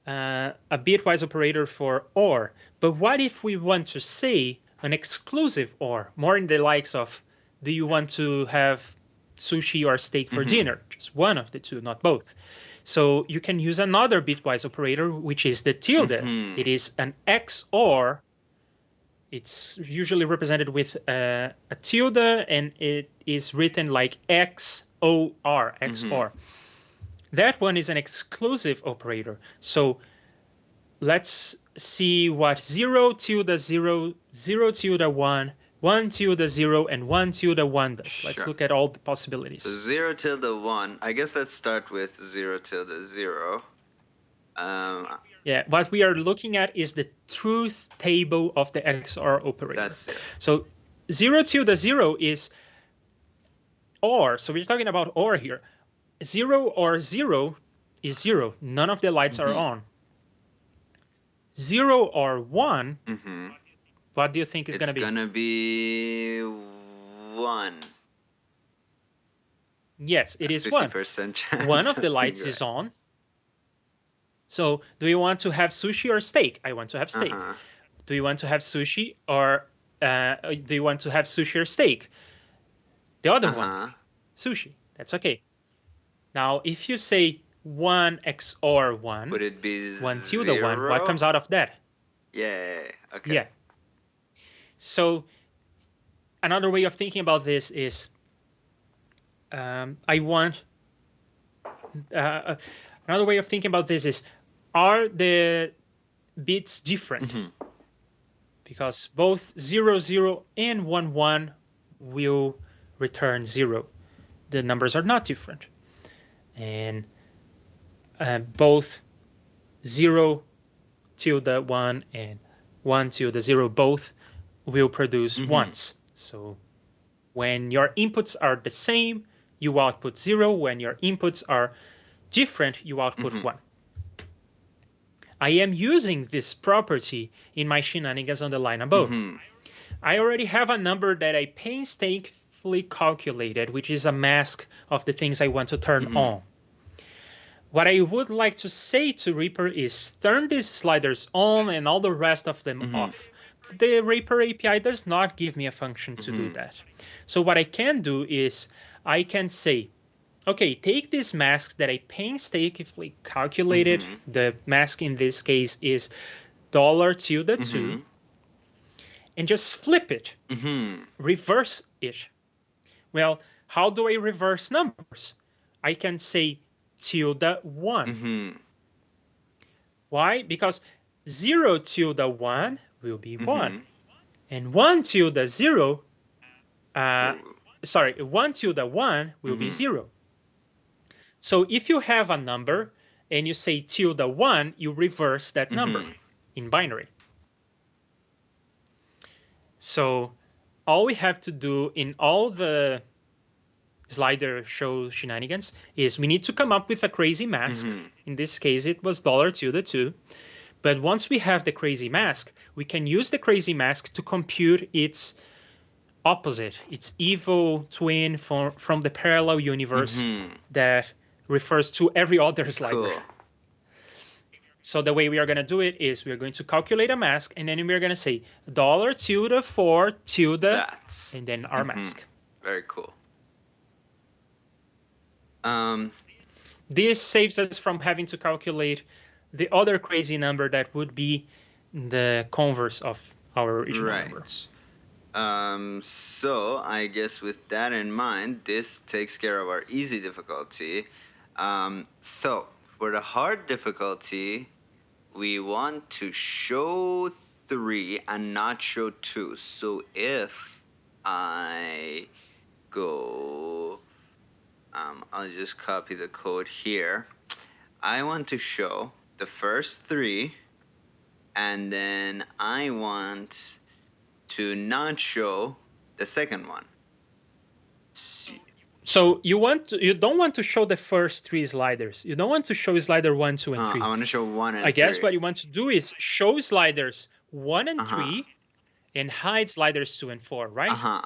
a bitwise operator for OR. But what if we want to say an exclusive OR, more in the likes of, do you want to have sushi or steak for dinner? Just one of the two, not both. So you can use another bitwise operator, which is the tilde. It is an XOR. It's usually represented with a tilde, and it is written like XOR, XOR. That one is an exclusive operator. So let's see what 0 tilde 0, 0 tilde 1, 1 tilde 0, and 1 tilde 1 does. Sure. Let's look at all the possibilities. So 0 tilde 1, I guess let's start with 0 tilde 0. Yeah, what we are looking at is the truth table of the XOR operator. That's it. So 0 tilde 0 is OR, so we're talking about OR here. 0 or 0 is 0. None of the lights are on. 0 or 1, what do you think is going to be? It's going to be 1. Yes, it is 50% chance. One of the lights is on. So do you want to have sushi or steak? I want to have steak. Do you want to have sushi or do you want to have sushi or steak? The other one, sushi. That's okay. Now, if you say 1 XOR 1, would it be 1 tilde 1, what comes out of that? Yeah, okay. Yeah. So another way of thinking about this is another way of thinking about this is, are the bits different? Because both 0, 0 and 1, 1 will return 0. The numbers are not different. And both 0 tilde 1 and 1 tilde 0 both will produce ones. So when your inputs are the same, you output 0. When your inputs are different, you output 1. I am using this property in my shenanigans on the line above. I already have a number that I painstakingly calculated, which is a mask of the things I want to turn on. What I would like to say to ReaFIR is turn these sliders on and all the rest of them off. The ReaFIR API does not give me a function to do that. So what I can do is I can say, okay, take this mask that I painstakingly calculated. The mask in this case is $2, and just flip it, reverse it. Well, how do I reverse numbers? I can say tilde 1. Why? Because 0 tilde 1 will be 1. And 1 tilde 0, 1 tilde 1 will be 0. So if you have a number and you say tilde 1, you reverse that number in binary. So all we have to do in all the slider show shenanigans is we need to come up with a crazy mask. In this case, it was $2. But once we have the crazy mask, we can use the crazy mask to compute its opposite, its evil twin from the parallel universe that refers to every other slider. Cool. So the way we are going to do it is we are going to calculate a mask, and then we are going to say $tilde 4 tilde, and then our mask. Very cool. This saves us from having to calculate the other crazy number that would be the converse of our original number. So I guess with that in mind, this takes care of our easy difficulty. So for the hard difficulty, we want to show 3 and not show 2. So if I go, I'll just copy the code here. I want to show the first 3 and then I want to not show the second one. So you don't want to show the first 3 sliders. You don't want to show slider 1, 2, and 3. I want to show 1 and 3. I guess what you want to do is show sliders 1 and 3 and hide sliders 2 and 4, right?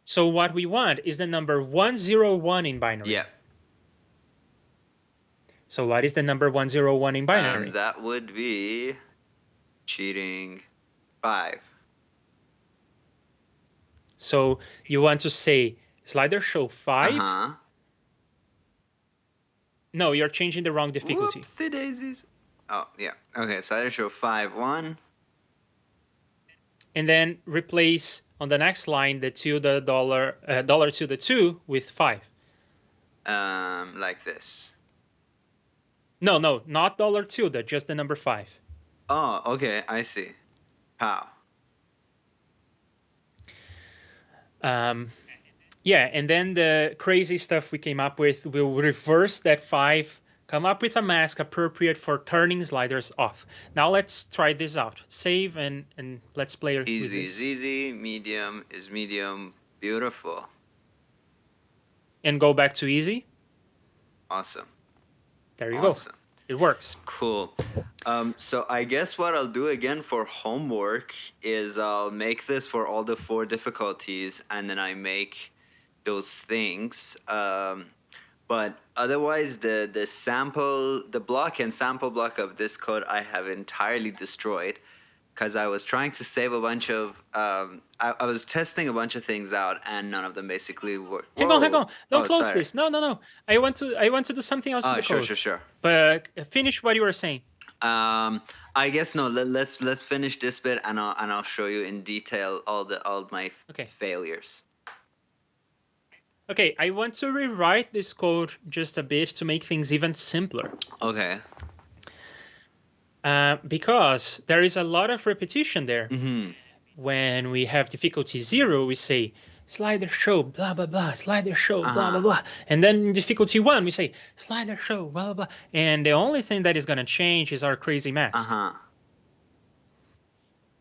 So what we want is the number 101 in binary. Yeah. So what is the number 101 in binary? That would be cheating 5. So you want to say slider show 5? No, you're changing the wrong difficulty. Whoopsie daisies. Oh, yeah. Okay, slider show 5, 1. And then replace on the next line the dollar to the 2 with 5. Like this. No, not $2, just the number 5. Oh, okay, I see. How? Yeah, and then the crazy stuff we came up with, we'll reverse that 5, come up with a mask appropriate for turning sliders off. Now let's try this out. Save and let's play with this. Easy is easy, medium is medium, beautiful. And go back to easy. Awesome. There you go. It works. Cool. So I guess what I'll do again for homework is I'll make this for all the 4 difficulties, and then I make those things. But otherwise, the block and sample block of this code I have entirely destroyed, because I was trying to save a bunch of, I was testing a bunch of things out, and none of them basically worked. Hang on. Don't close this. No. I want to do something else in the code. Sure. But finish what you were saying. I guess no. Let's finish this bit, and I'll show you in detail all my failures. Okay, I want to rewrite this code just a bit to make things even simpler. Okay. Because there is a lot of repetition there. When we have difficulty 0, we say slider show blah blah blah, slider show blah blah blah, and then in difficulty 1 we say slider show blah blah blah, and the only thing that is going to change is our crazy mask.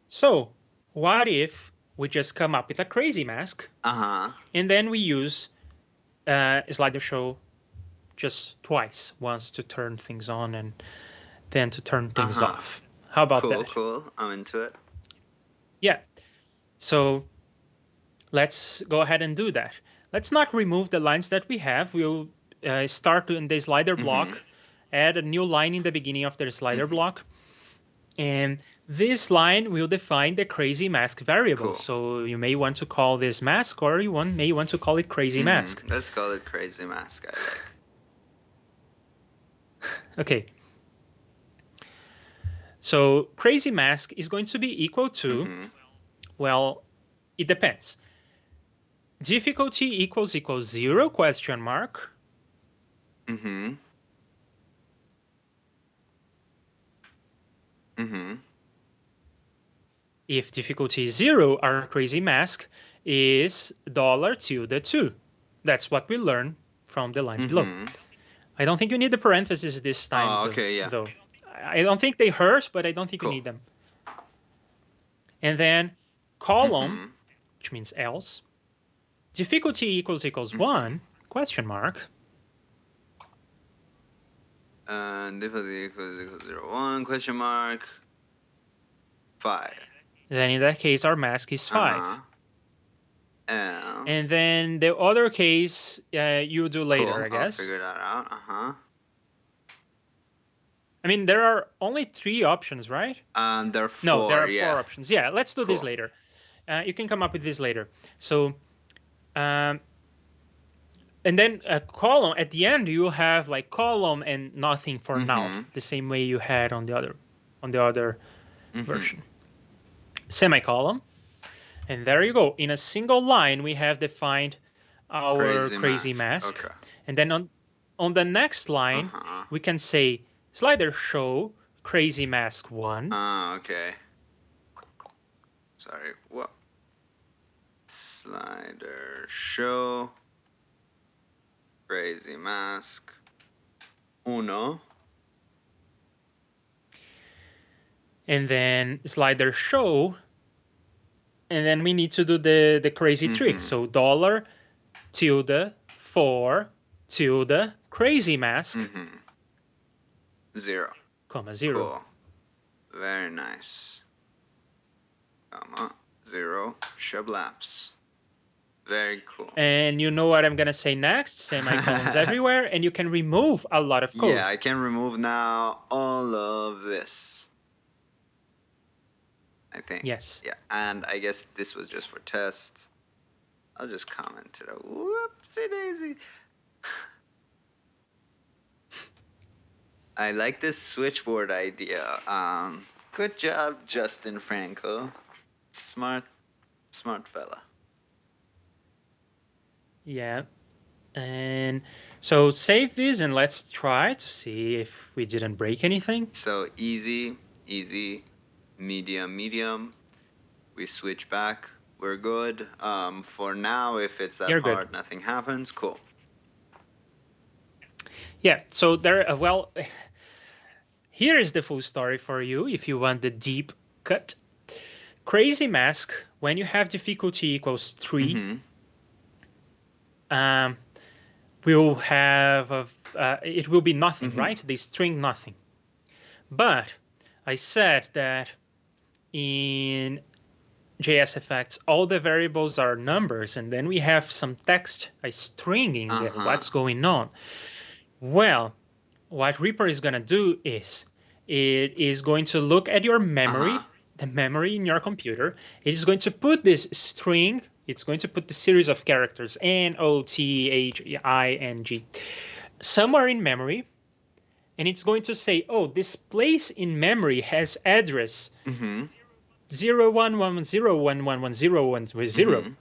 So what if we just come up with a crazy mask, and then we use slider show just twice, once to turn things on and then to turn things off. How about that? Cool. I'm into it. Yeah. So let's go ahead and do that. Let's not remove the lines that we have. We'll start in the slider block, add a new line in the beginning of the slider block, and this line will define the crazy mask variable. So you may want to call this mask, or you may want to call it crazy mask. Let's call it crazy mask, I like. Okay. So crazy mask is going to be equal to, well, it depends. Difficulty equals 0 question mark. If difficulty is 0, our crazy mask is $2. That's what we learned from the lines below. I don't think you need the parentheses this time, though. I don't think they hurt, but I don't think you need them. And then column, which means else, difficulty equals 1, question mark. Difficulty equals 0, 1, question mark, 5. Then in that case, our mask is 5. And then the other case you do later, I guess. I'll figure that out. I mean, there are only 3 options, right? There are 4. No, there are 4 options. Yeah, let's do this later. You can come up with this later. So, and then a column at the end, you have like column and nothing for now, the same way you had on the other version. Semicolon, and there you go. In a single line, we have defined our crazy mask. And then on the next line, we can say slider show crazy mask 1. Okay. Sorry, what? Slider show crazy mask 1. and then slider show, and then we need to do the crazy trick. So $, tilde, for, tilde, crazy mask, 0, comma 0. Cool. Very nice. Comma 0, shablaps. Very cool. And you know what I'm gonna say next? Semicolons everywhere, and you can remove a lot of code. Yeah, I can remove now all of this, I think. Yes. Yeah, and I guess this was just for test. I'll just comment it. Whoopsie daisy. I like this switchboard idea. Good job, Justin Franco. Smart fella. Yeah. And so save this and let's try to see if we didn't break anything. So easy, medium. We switch back. We're good. For now, if it's that hard, nothing happens. Cool. Yeah, so there, well, here is the full story for you if you want the deep cut. Crazy mask, when you have difficulty equals 3, will have, it will be nothing, right? The string nothing. But I said that in JSFX, all the variables are numbers, and then we have some text, a string in there. What's going on? Well, what ReaFIR is going to do is it is going to look at your memory, the memory in your computer. It is going to put this string, it's going to put the series of characters N, O, T, H, I, N, G somewhere in memory. And it's going to say, oh, this place in memory has address 01101110110.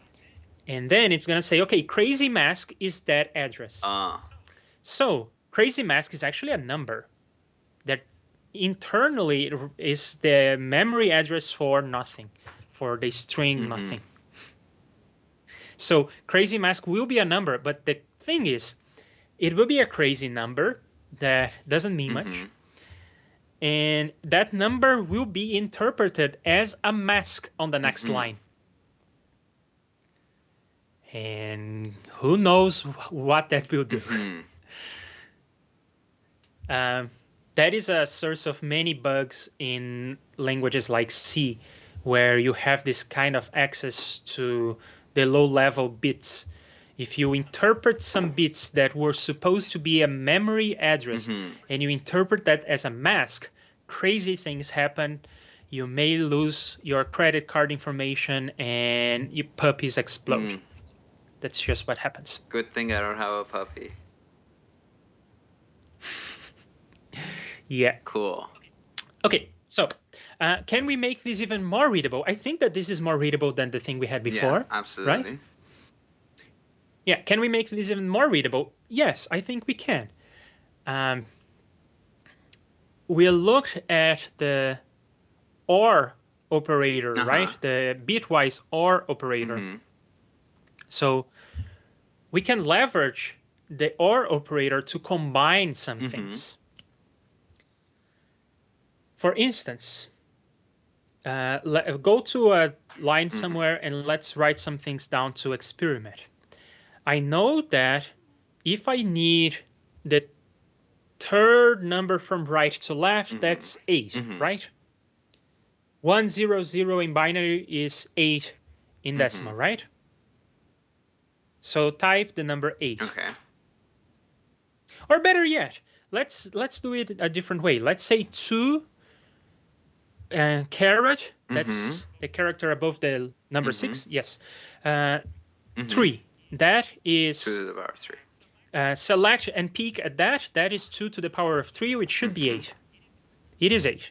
And then it's going to say, okay, crazy mask is that address. So crazy mask is actually a number that internally is the memory address for nothing, for the string nothing. So crazy mask will be a number, but the thing is, it will be a crazy number that doesn't mean much. And that number will be interpreted as a mask on the next line. And who knows what that will do. That is a source of many bugs in languages like C, where you have this kind of access to the low-level bits. If you interpret some bits that were supposed to be a memory address and you interpret that as a mask, crazy things happen. You may lose your credit card information and your puppies explode. That's just what happens. Good thing I don't have a puppy. Yeah. Cool. Okay, so can we make this even more readable? I think that this is more readable than the thing we had before. Yeah, absolutely. Right? Yeah, can we make this even more readable? Yes, I think we can. We'll look at the OR operator, right? The bitwise OR operator. So we can leverage the OR operator to combine some things. For instance, go to a line somewhere and let's write some things down to experiment. I know that if I need the third number from right to left, that's 8, right? 100 in binary is 8 in decimal, right? So type the number 8. Okay. Or better yet, let's do it a different way. Let's say 2 caret, that's the character above the number 6. Yes. 3. That is 2 to the power of 3. Select and peek at that. That is 2 to the power of 3, which should be 8. It is 8.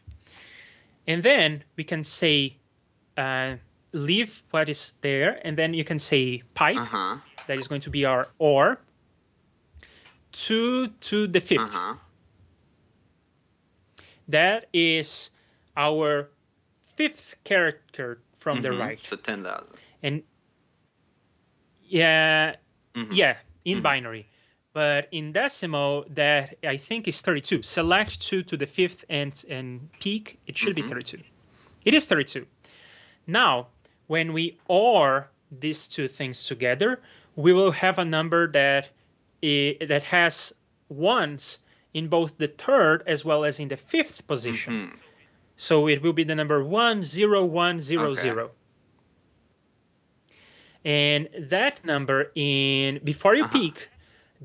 And then we can say leave what is there, and then you can say pipe. That is going to be our OR. 2 to the 5th. That is our 5th character from the right. So 10,000. And yeah, in binary. But in decimal, that I think is 32. Select 2 to the 5th and peak, it should be 32. It is 32. Now, when we OR these two things together, we will have a number that has ones in both the third as well as in the 5th position. So it will be the number 10100. Okay. And that number before you peak,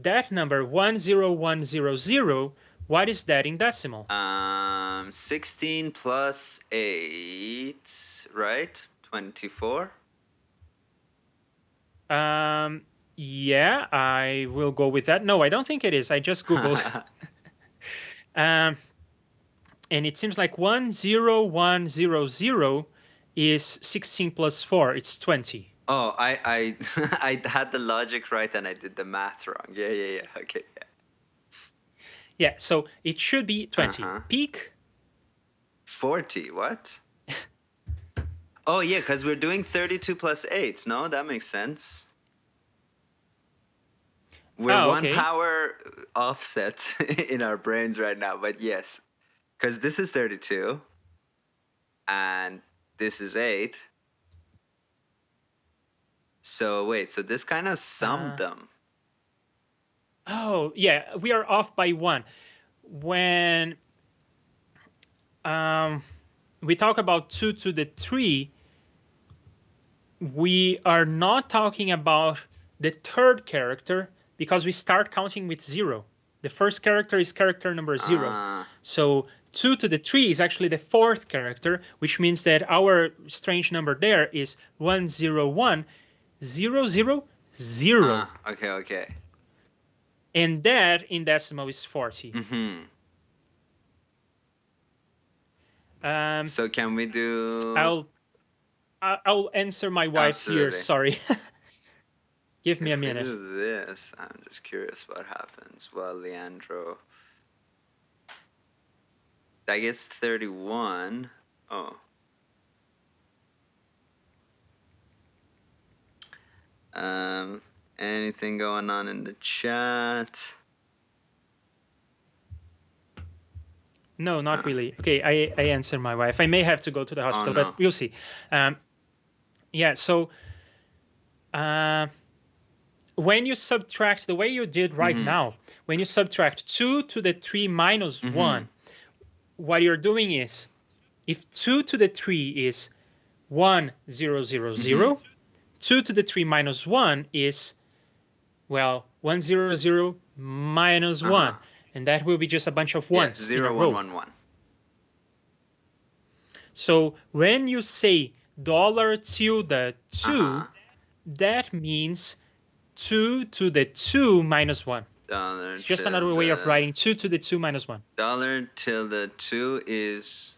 that number 10100, what is that in decimal? 16 plus 8, right? 24? Yeah, I will go with that. No, I don't think it is. I just Googled. And it seems like 10100 is 16 plus 4. It's 20. Oh, I I had the logic right and I did the math wrong. Yeah. Okay, yeah. Yeah, so it should be 20. Peak? 40, what? Oh, yeah, because we're doing 32 plus 8. No, that makes sense. We're one power offset in our brains right now, but yes. Because this is 32, and this is 8. So wait, so this kind of summed them. Oh, yeah, we are off by 1. When we talk about 2 to the 3, we are not talking about the third character because we start counting with 0. The first character is character number 0. So 2 to the 3 is actually the fourth character, which means that our strange number there is 1010000. Okay. And that in decimal is 40. So can we do... I'll answer my wife here. Sorry. Give me a minute. If we do this, I'm just curious what happens. Well, Leandro... That gets 31. Oh. Anything going on in the chat? No, not really. Okay, I answered my wife. I may have to go to the hospital, but we'll see. Yeah, so when you subtract, the way you did right now, when you subtract 2 to the 3 minus 1, what you're doing is, if 2 to the 3 is 1000, 2 to the 3 minus 1 is, well, 100 minus 1. And that will be just a bunch of ones. 0, 1, 1, 1. So when you say $2, that means 2 to the 2 minus 1. It's just another way of writing 2 to the 2 minus 1. $2 is...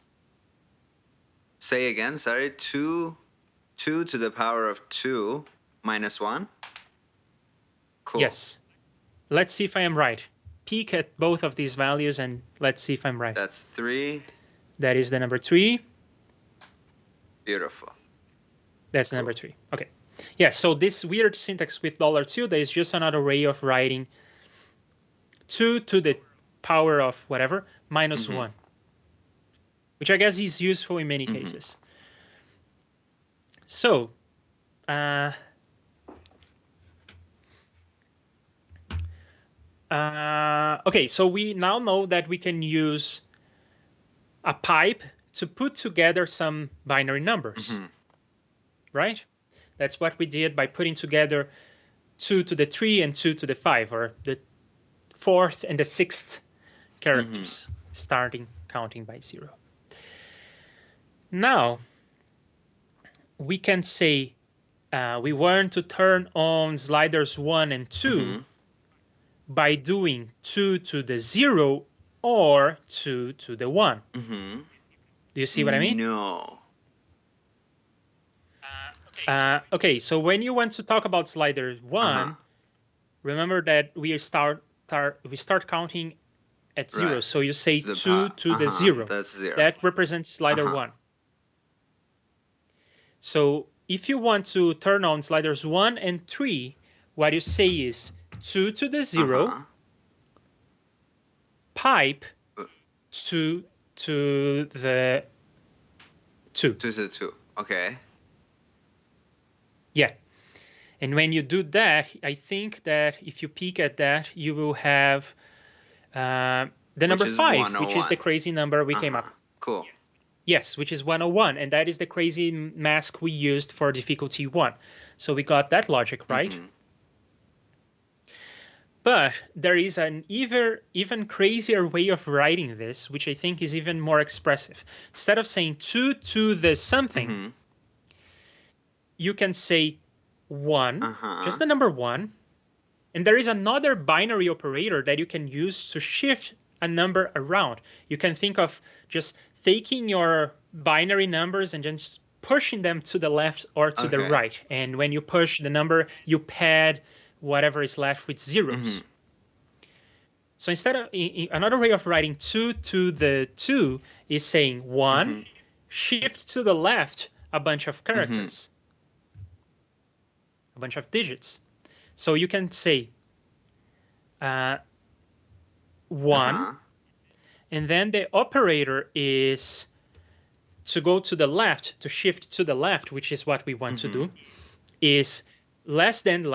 Say again, sorry. 2 to the power of 2 minus 1? Cool. Yes. Let's see if I am right. Peek at both of these values and let's see if I'm right. That's 3. That is the number 3. Beautiful. That's the number 3. Okay. Yeah, so this weird syntax with $2 is just another way of writing 2 to the power of whatever minus 1. Which I guess is useful in many cases. So, okay, so we now know that we can use a pipe to put together some binary numbers, right? That's what we did by putting together 2 to the 3 and 2 to the 5, or the 4th and the 6th characters, starting counting by 0. Now, we can say we want to turn on sliders 1 and 2 by doing 2 to the 0 or 2 to the 1. Do you see what I mean? No. Okay, so when you want to talk about slider 1, remember that we start counting at 0. Right. So you say 2 to the 0. That's 0. That represents slider 1. So if you want to turn on sliders 1 and 3, what you say is 2 to the 0, pipe 2 to the 2. 2 to the 2. Okay. Yeah. And when you do that, I think that if you peek at that, you will have the number 5, which is the crazy number we came up. Cool. Yes, which is 101, and that is the crazy mask we used for difficulty 1. So we got that logic right. But there is an even crazier way of writing this, which I think is even more expressive. Instead of saying 2 to the something, you can say 1, just the number 1. And there is another binary operator that you can use to shift a number around. You can think of just taking your binary numbers and just pushing them to the left or to the right. And when you push the number, you pad whatever is left with zeros. So instead of another way of writing 2 to the 2 is saying 1, shift to the left a bunch of characters, a bunch of digits. So you can say 1, and then the operator is to go to the left, to shift to the left, which is what we want to do, is less than,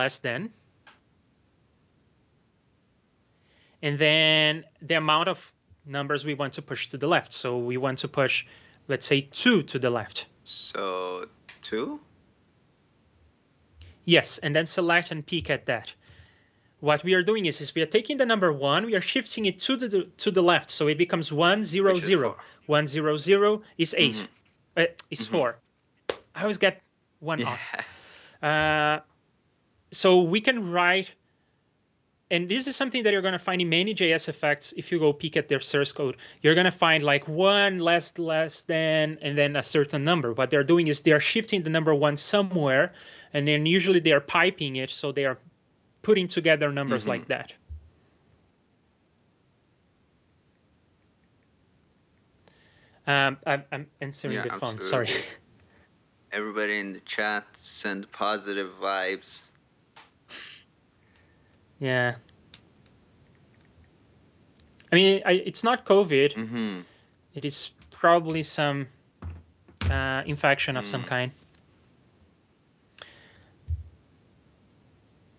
and then the amount of numbers we want to push to the left. So we want to push, let's say, 2 to the left. So 2? Yes, and then select and peek at that. What we are doing is we are taking the number 1, we are shifting it to the left, so it becomes 1, 0, 0. 1, 0, 0 is 8, is 4. I always get 1 off. So we can write, and this is something that you're going to find in many JSFX. If you go peek at their source code, you're going to find like 1 less than, and then a certain number. What they're doing is they're shifting the number 1 somewhere, and then usually they are piping it, so they are putting together numbers like that. I'm answering the phone, sorry. Everybody in the chat send positive vibes. Yeah. I mean, it's not COVID. It is probably some infection of some kind.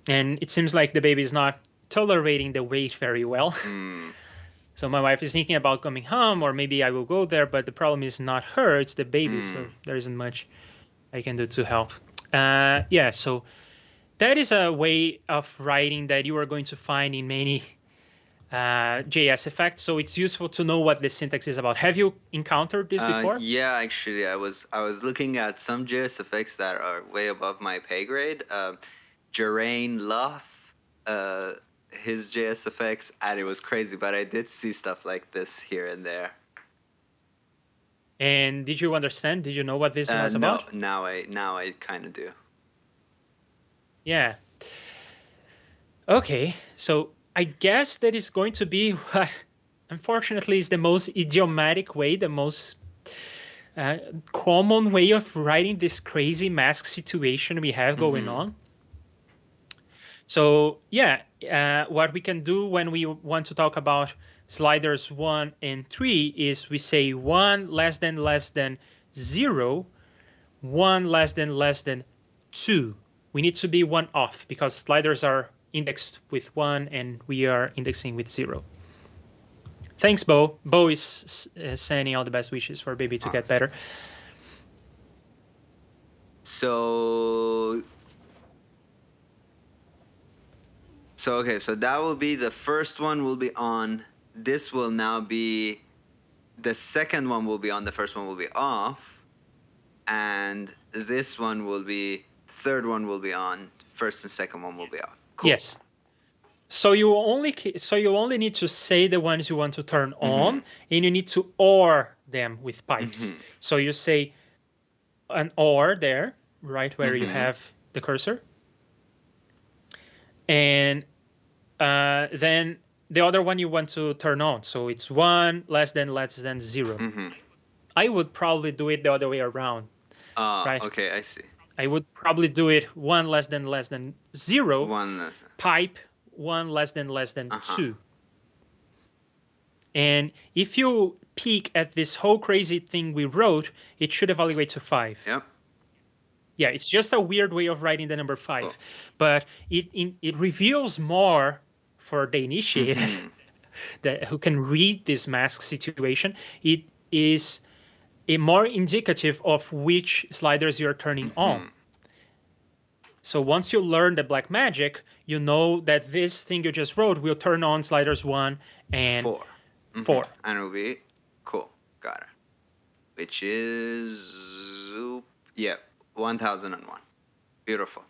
And it seems like the baby is not tolerating the weight very well. So my wife is thinking about coming home, or maybe I will go there, but the problem is not her, it's the baby, so there isn't much I can do to help. Yeah, so that is a way of writing that you are going to find in many JSFX, so it's useful to know what the syntax is about. Have you encountered this before? Yeah, actually, I was looking at some JSFX that are way above my pay grade. Geraint Luff, his JSFX, and it was crazy, but I did see stuff like this here and there. And did you understand? Did you know what this was about? No, now I kind of do. Yeah. Okay, so I guess that is going to be what, unfortunately, is the most idiomatic way, the most common way of writing this crazy mask situation we have going on. So yeah, what we can do when we want to talk about sliders 1 and 3 is we say 1 less than 0, 1 less than 2. We need to be 1 off because sliders are indexed with 1 and we are indexing with 0. Thanks, Bo. Bo is sending all the best wishes for baby to get better. So okay, so that will be the first one will be on. This will now be, the second one will be on, the first one will be off, and this one will be, third one will be on, first and second one will be off. Cool. Yes. So you only need to say the ones you want to turn on, and you need to OR them with pipes. So you say an OR there, right where you have the cursor. And then the other one you want to turn on. So it's 1 less than 0. I would probably do it the other way around. Right? Okay, I see. I would probably do it 1 less than 0. 1 less. Pipe 1 less than 2. And if you peek at this whole crazy thing we wrote, it should evaluate to 5. Yep. Yeah, it's just a weird way of writing the number 5. Cool. But it reveals more for the initiated who can read this mask situation. It is a more indicative of which sliders you're turning on. So once you learn the black magic, you know that this thing you just wrote will turn on sliders 1 and 4. And it will be cool. Got it. Which is 1001. Beautiful.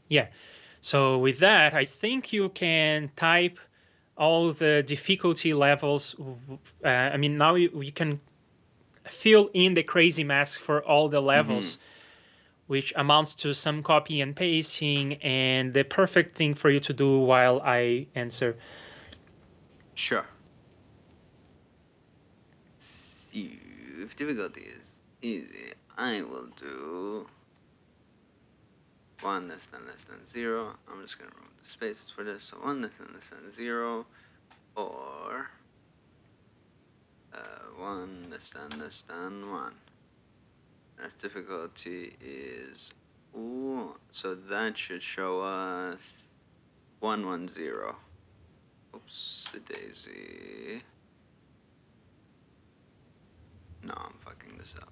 Yeah. So with that, I think you can type all the difficulty levels. I mean, now you can fill in the crazy mask for all the levels, which amounts to some copy and pasting, and the perfect thing for you to do while I answer. Sure. See, if difficulty is easy, I will do 1 less than 0. I'm just going to remove the spaces for this. So 1 less than 0, or 1 less than 1. If difficulty is 1, so that should show us 110. Oops, the daisy. No, I'm fucking this up.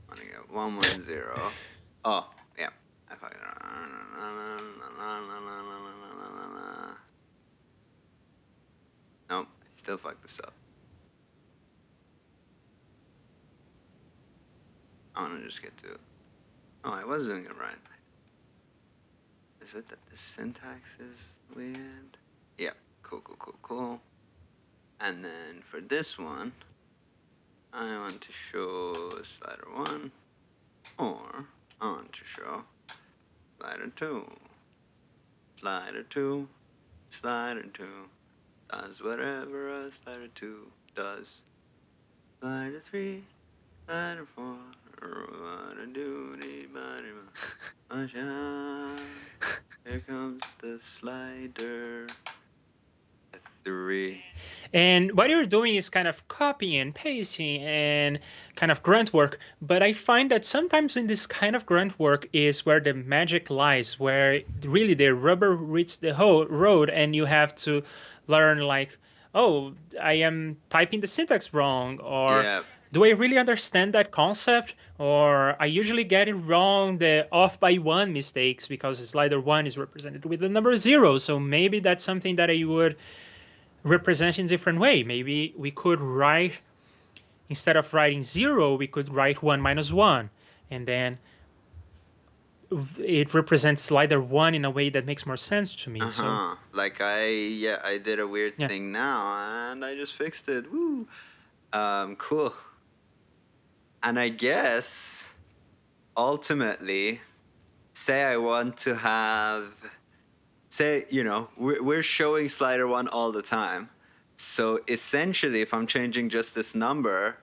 I'm gonna get 110. Oh, yeah. I fucking. Nope, I still fucked this up. I want to just get to. Oh, I was doing it right. Is it that the syntax is weird? Yeah, cool. And then for this one, I want to show slider 1, or I want to show slider 2. Slider 2 does whatever a slider 2 does. Slider 3, slider 4, what a duty, buddy. Here comes the slider 3. And what you're doing is kind of copying and pasting and kind of grunt work. But I find that sometimes in this kind of grunt work is where the magic lies, where really the rubber meets the road, and you have to learn like, oh, I am typing the syntax wrong, or do I really understand that concept? Or I usually get it wrong, the off by 1 mistakes, because slider 1 is represented with the number 0. So maybe that's something that I would represent in a different way. Maybe we could write, instead of writing 0, we could write 1 minus 1. And then it represents slider 1 in a way that makes more sense to me. So, like I did a weird thing now, and I just fixed it. Woo! Cool. And I guess, ultimately, say I want to have, say, you know, we're showing slider 1 all the time. So essentially, if I'm changing just this number,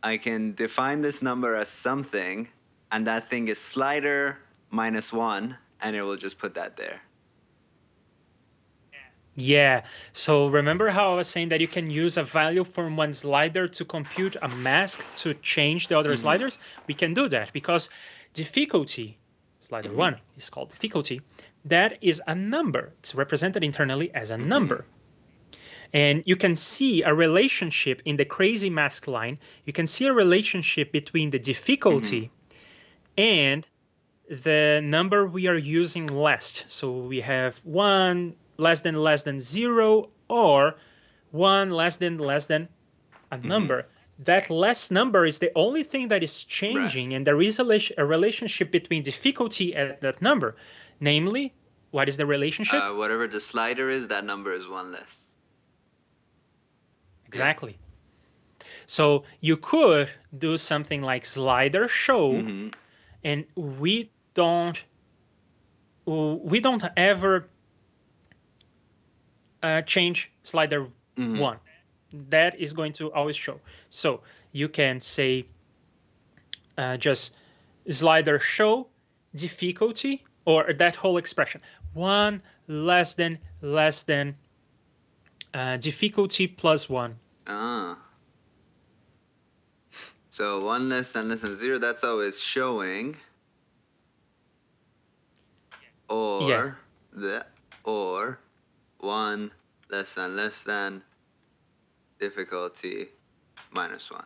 I can define this number as something, and that thing is slider minus 1, and it will just put that there. Yeah, so remember how I was saying that you can use a value from one slider to compute a mask to change the other sliders? We can do that because difficulty, slider 1 is called difficulty, that is a number. It's represented internally as a number. And you can see a relationship in the crazy mask line. You can see a relationship between the difficulty and the number we are using last. So we have 1 less than 0, or 1 less than a number. That less number is the only thing that is changing, and there is a relationship between difficulty and that number. Namely, what is the relationship? Whatever the slider is, that number is 1 less. Exactly. So you could do something like slider show, and we don't ever change slider 1. That is going to always show. So you can say just slider show difficulty, or that whole expression. 1 less than difficulty plus 1. Ah. So 1 less than 0, that's always showing. Or Yeah. or 1 less than difficulty minus 1.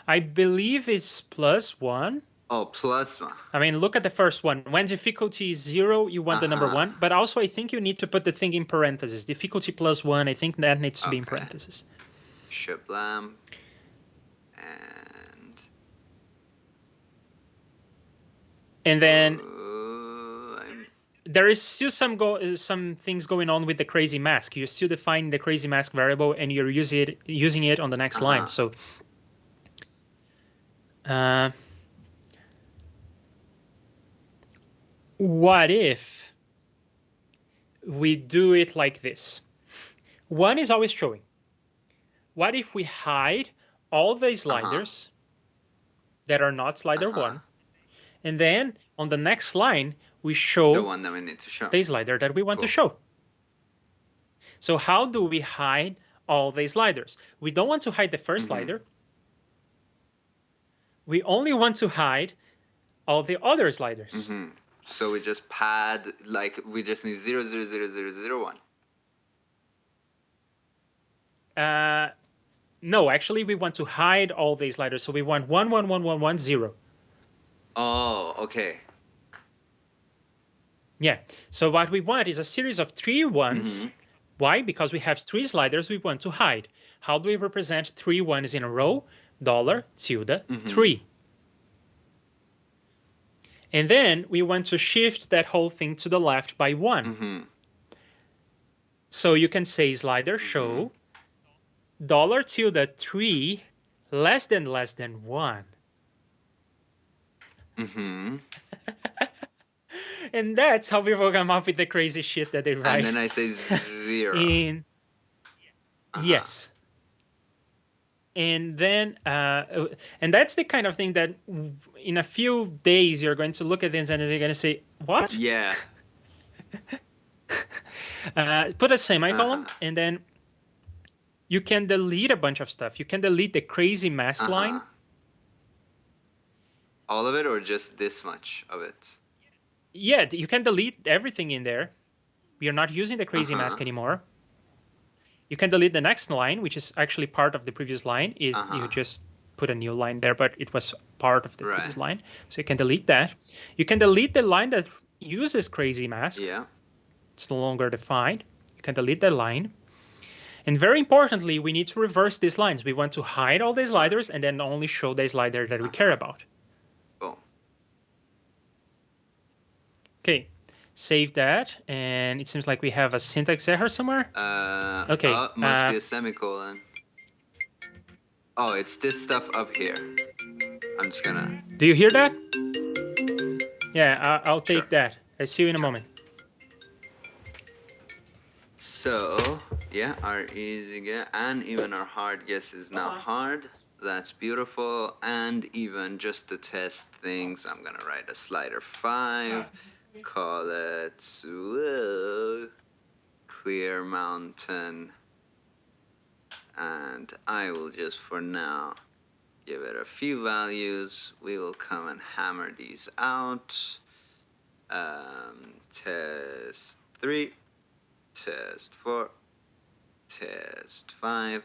I believe it's plus 1. Oh, plus 1. I mean, look at the first one. When difficulty is 0, you want the number 1. But also, I think you need to put the thing in parentheses. Difficulty plus 1, I think that needs to be in parentheses. Shablam. And then there is still some things going on with the crazy mask. You're still defining the crazy mask variable, and you're using it on the next line. So what if we do it like this? 1 is always showing. What if we hide all the sliders that are not slider 1, and then on the next line we show the one that we need to show, the slider that we want to show? So how do we hide all the sliders? We don't want to hide the first slider. We only want to hide all the other sliders. So we just pad, like we just need 0, 0, 0, 0, 0, 1. No, actually we want to hide all the sliders. So we want 1, 1, 1, 1, 1, 0. Oh, okay. Yeah. So what we want is a series of 3 ones. Why? Because we have 3 sliders we want to hide. How do we represent 3 ones in a row? $tilde3. And then we want to shift that whole thing to the left by 1. So you can say slider show $3 less than 1. And that's how people come up with the crazy shit that they write. And then I say 0. Yes. And then, and that's the kind of thing that in a few days you're going to look at this and you're going to say, what? Yeah. Put a semicolon, and then you can delete a bunch of stuff. You can delete the crazy mask line. All of it, or just this much of it? Yeah, you can delete everything in there. We are not using the crazy mask anymore. You can delete the next line, which is actually part of the previous line. You just put a new line there, but it was part of the previous line. So you can delete that. You can delete the line that uses crazy mask. Yeah. It's no longer defined. You can delete that line. And very importantly, we need to reverse these lines. We want to hide all the sliders and then only show the slider that we care about. Boom. Okay. Save that, and it seems like we have a syntax error somewhere. Okay. Must be a semicolon. Oh, it's this stuff up here. I'm just gonna... Do you hear that? Yeah, I'll take that. I see you in a moment. So, yeah, our easy and even our hard guess is now hard. That's beautiful. And even just to test things, I'm gonna write a slider 5. Call it Clear Mountain, and I will just for now give it a few values. We will come and hammer these out. Test 3, test 4, test 5.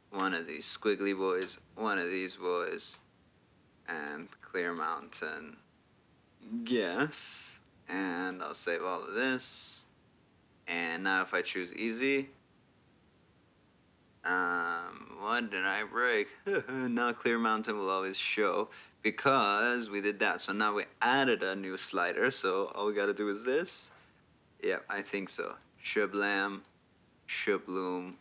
One of these squiggly boys, one of these boys, and Clear Mountain. Yes, and I'll save all of this. And now if I choose easy, what did I break? Now Clear Mountain will always show because we did that. So now we added a new slider, so all we gotta do is this. Yeah, I think so. Shablam, shabloom,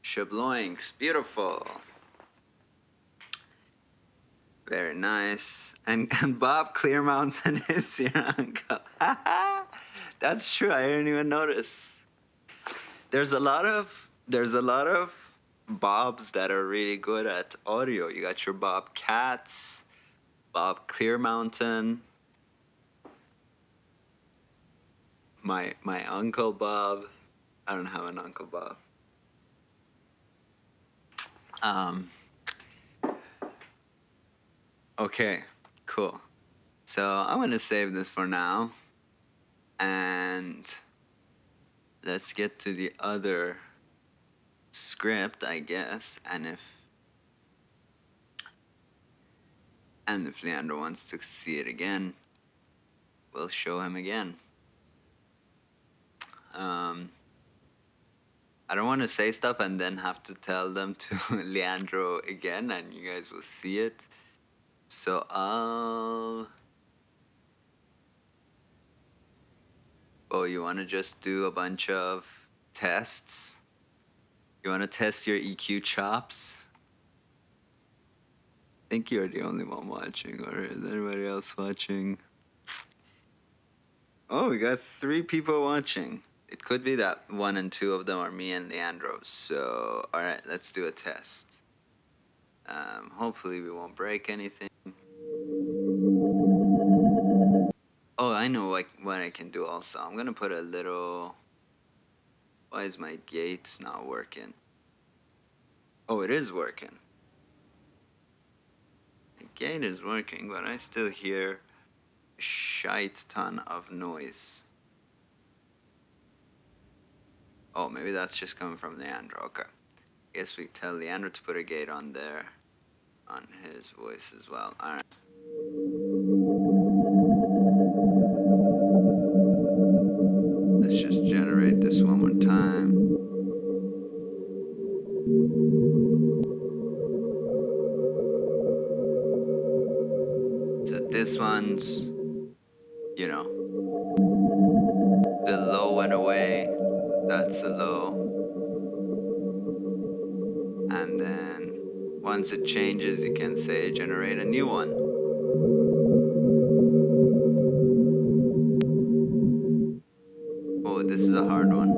shabloinks. Beautiful. Very nice. And Bob Clear Mountain is your uncle. That's true. I didn't even notice. There's a lot of Bobs that are really good at audio. You got your Bob Cats, Bob Clear Mountain, my Uncle Bob. I don't have an Uncle Bob. Okay, cool. So I'm going to save this for now. And let's get to the other script, I guess. And if Leandro wants to see it again, we'll show him again. I don't want to say stuff and then have to tell them to Leandro again, and you guys will see it. So oh, you want to just do a bunch of tests? You want to test your EQ chops? I think you're the only one watching, or is anybody else watching? Oh, we got 3 people watching. It could be that 1 and 2 of them are me and Leandro. So, all right, let's do a test. Hopefully we won't break anything. Oh, I know what I can do also. I'm gonna put a little... Why is my gates not working? Oh, it is working. The gate is working, but I still hear a shite ton of noise. Oh, maybe that's just coming from Leandro. Okay. I guess we tell Leandro to put a gate on there, on his voice as well. All right. Let's just generate this one more time. So this one's, you know, the low went away. That's a low. And then once it changes, you can say generate a new one. Oh, this is a hard one.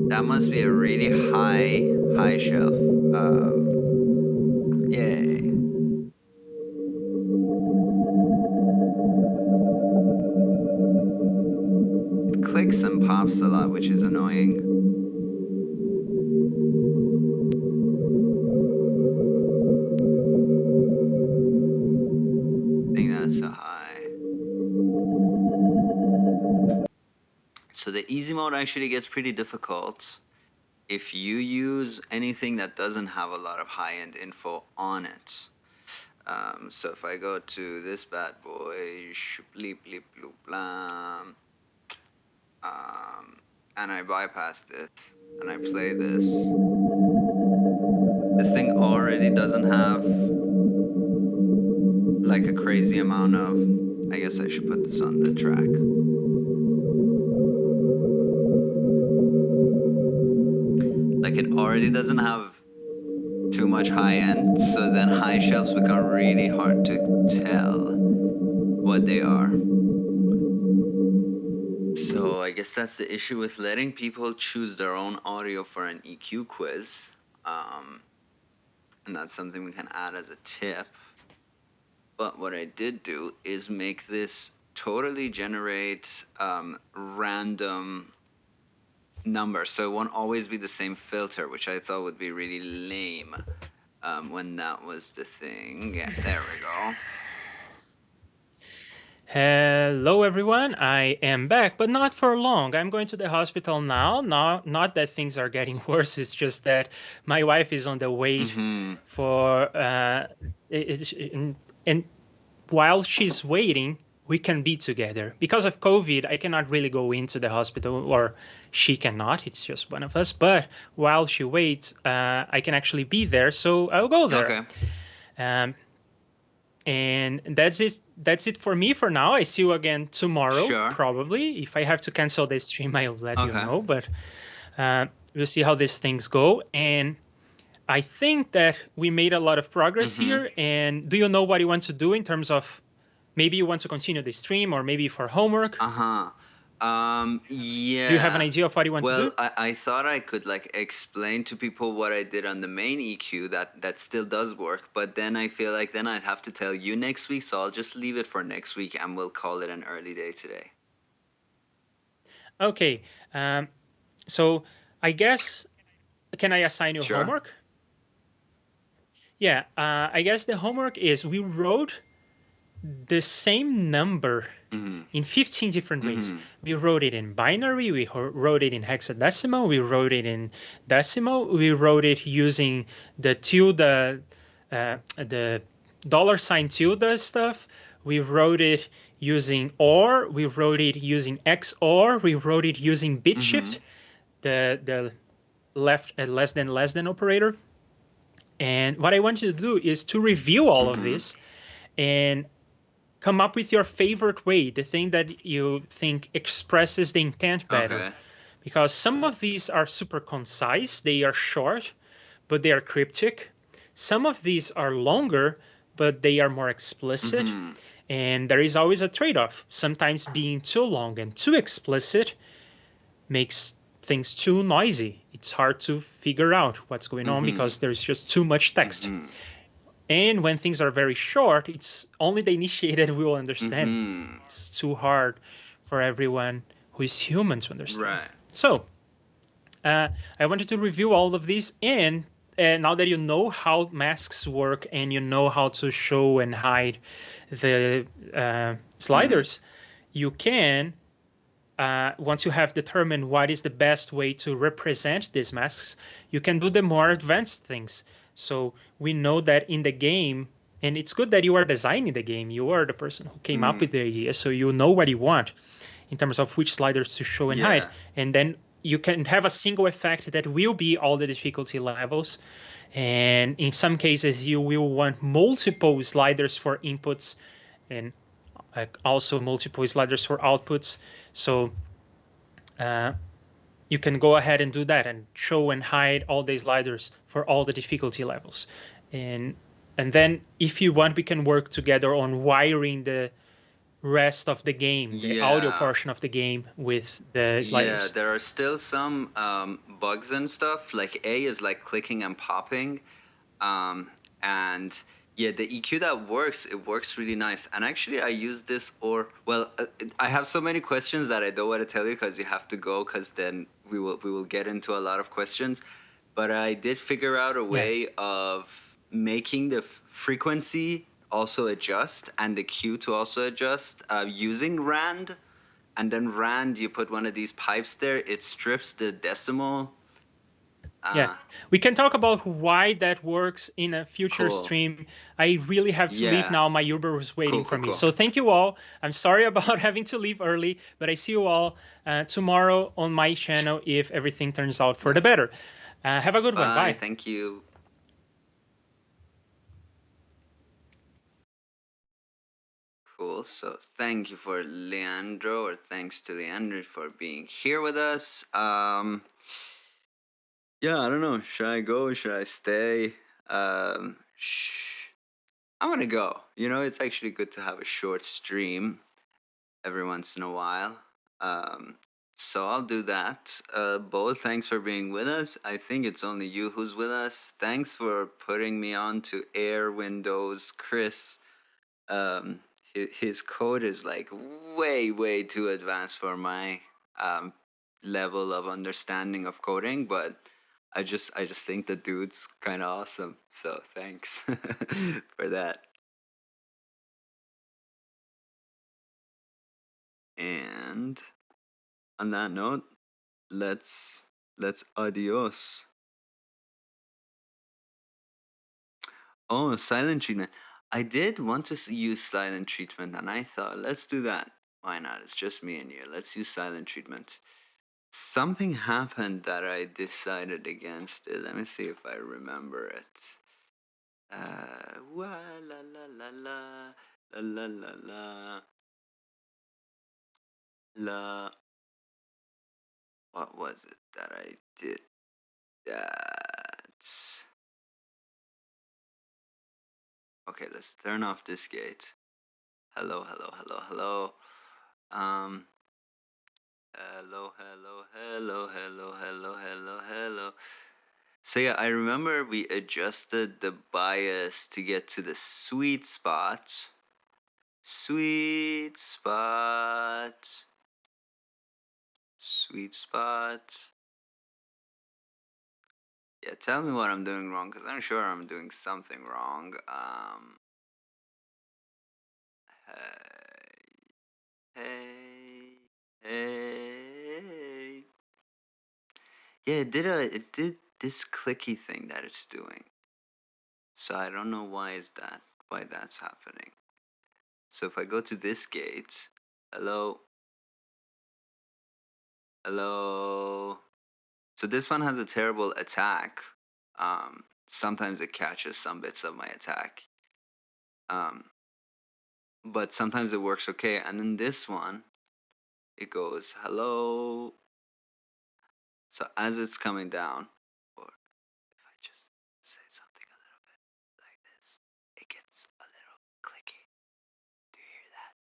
That must be a really high shelf. Yay. It clicks and pops a lot, which is annoying. I think that's so high. So the easy mode actually gets pretty difficult if you use anything that doesn't have a lot of high-end info on it. So if I go to this bad boy, bleep bleep bloop blam, and I bypass this and I play this thing already doesn't have like a crazy amount of, I guess I should put this on the track. Like it already doesn't have too much high end, so then high shelves become really hard to tell what they are. So I guess that's the issue with letting people choose their own audio for an EQ quiz. And that's something we can add as a tip. But what I did do is make this totally generate random numbers. So it won't always be the same filter, which I thought would be really lame when that was the thing. Yeah, there we go. Hello, everyone. I am back, but not for long. I'm going to the hospital now. Not that things are getting worse. It's just that my wife is on the wait for... and while she's waiting, we can be together. Because of COVID, I cannot really go into the hospital, or she cannot. It's just one of us. But while she waits, I can actually be there, so I'll go there. Okay. And that's it for me for now. I see you again tomorrow, Sure. Probably. If I have to cancel this stream, I'll let you know. But we'll see how these things go. And I think that we made a lot of progress here. And do you know what you want to do in terms of maybe you want to continue the stream or maybe for homework? Yeah. Do you have an idea of what you want to do? I thought I could like explain to people what I did on the main EQ that still does work, but then I feel like then I'd have to tell you next week, so I'll just leave it for next week and we'll call it an early day today. Okay. So I guess, can I assign you Sure. homework? Yeah, I guess the homework is we wrote the same number in 15 different ways. We wrote it in binary, we wrote it in hexadecimal, we wrote it in decimal, we wrote it using the tilde, the $ tilde stuff. We wrote it using OR, we wrote it using XOR, we wrote it using bit shift, the left less than operator. And what I want you to do is to review all of this and come up with your favorite way, the thing that you think expresses the intent better. Okay. Because some of these are super concise, they are short, but they are cryptic. Some of these are longer, but they are more explicit. And there is always a trade-off. Sometimes being too long and too explicit makes things too noisy. It's hard to figure out what's going on because there's just too much text. And when things are very short, it's only the initiated will understand. It's too hard for everyone who is human to understand. Right. So I wanted to review all of these, and now that you know how masks work and you know how to show and hide the sliders, you can, once you have determined what is the best way to represent these masks, you can do the more advanced things. So we know that in the game, and it's good that you are designing the game, you are the person who came up with the idea, so you know what you want in terms of which sliders to show and hide. And then you can have a single effect that will be all the difficulty levels. And in some cases, you will want multiple sliders for inputs and also multiple sliders for outputs. So you can go ahead and do that and show and hide all the sliders for all the difficulty levels. And then if you want, we can work together on wiring the rest of the game, the audio portion of the game with the sliders. Yeah, there are still some bugs and stuff. Like A is like clicking and popping. And yeah, the EQ that works, it works really nice. And actually I use this I have so many questions that I don't want to tell you because you have to go, because then we will get into a lot of questions. But I did figure out a way of making the frequency also adjust and the Q to also adjust using RAND. And then RAND, you put one of these pipes there, it strips the decimal. Yeah, we can talk about why that works in a future stream. I really have to leave now. My Uber was waiting for me. So thank you all. I'm sorry about having to leave early, but I see you all tomorrow on my channel if everything turns out for the better. Have a good one. Bye. Thank you. Cool. So thank you for Leandro, or thanks to Leandro for being here with us. Yeah, I don't know. Should I go? Should I stay? I'm gonna go. You know, it's actually good to have a short stream every once in a while. So I'll do that. Bo, thanks for being with us. I think it's only you who's with us. Thanks for putting me on to Air Windows, Chris. His code is like way too advanced for my level of understanding of coding, but I just think the dude's kind of awesome. So thanks for that. And on that note, let's adios. Oh, silent treatment. I did want to use silent treatment, and I thought, let's do that. Why not? It's just me and you. Let's use silent treatment. Something happened that I decided against it. Let me see if I remember it. La la la la la la la la la. What was it that I did? That's okay. Let's turn off this gate. Hello. Hello, hello, hello, hello, hello, hello, hello. So yeah, I remember we adjusted the bias to get to the sweet spot. Sweet spot. Sweet spot. Yeah, tell me what I'm doing wrong, because I'm sure I'm doing something wrong. Hey, hey. Yeah, it did this clicky thing that it's doing. So I don't know why that's happening. So if I go to this gate, hello. So this one has a terrible attack. Sometimes it catches some bits of my attack. But sometimes it works okay. And then this one, it goes, hello. So as it's coming down, or if I just say something a little bit like this, it gets a little clicky. Do you hear that?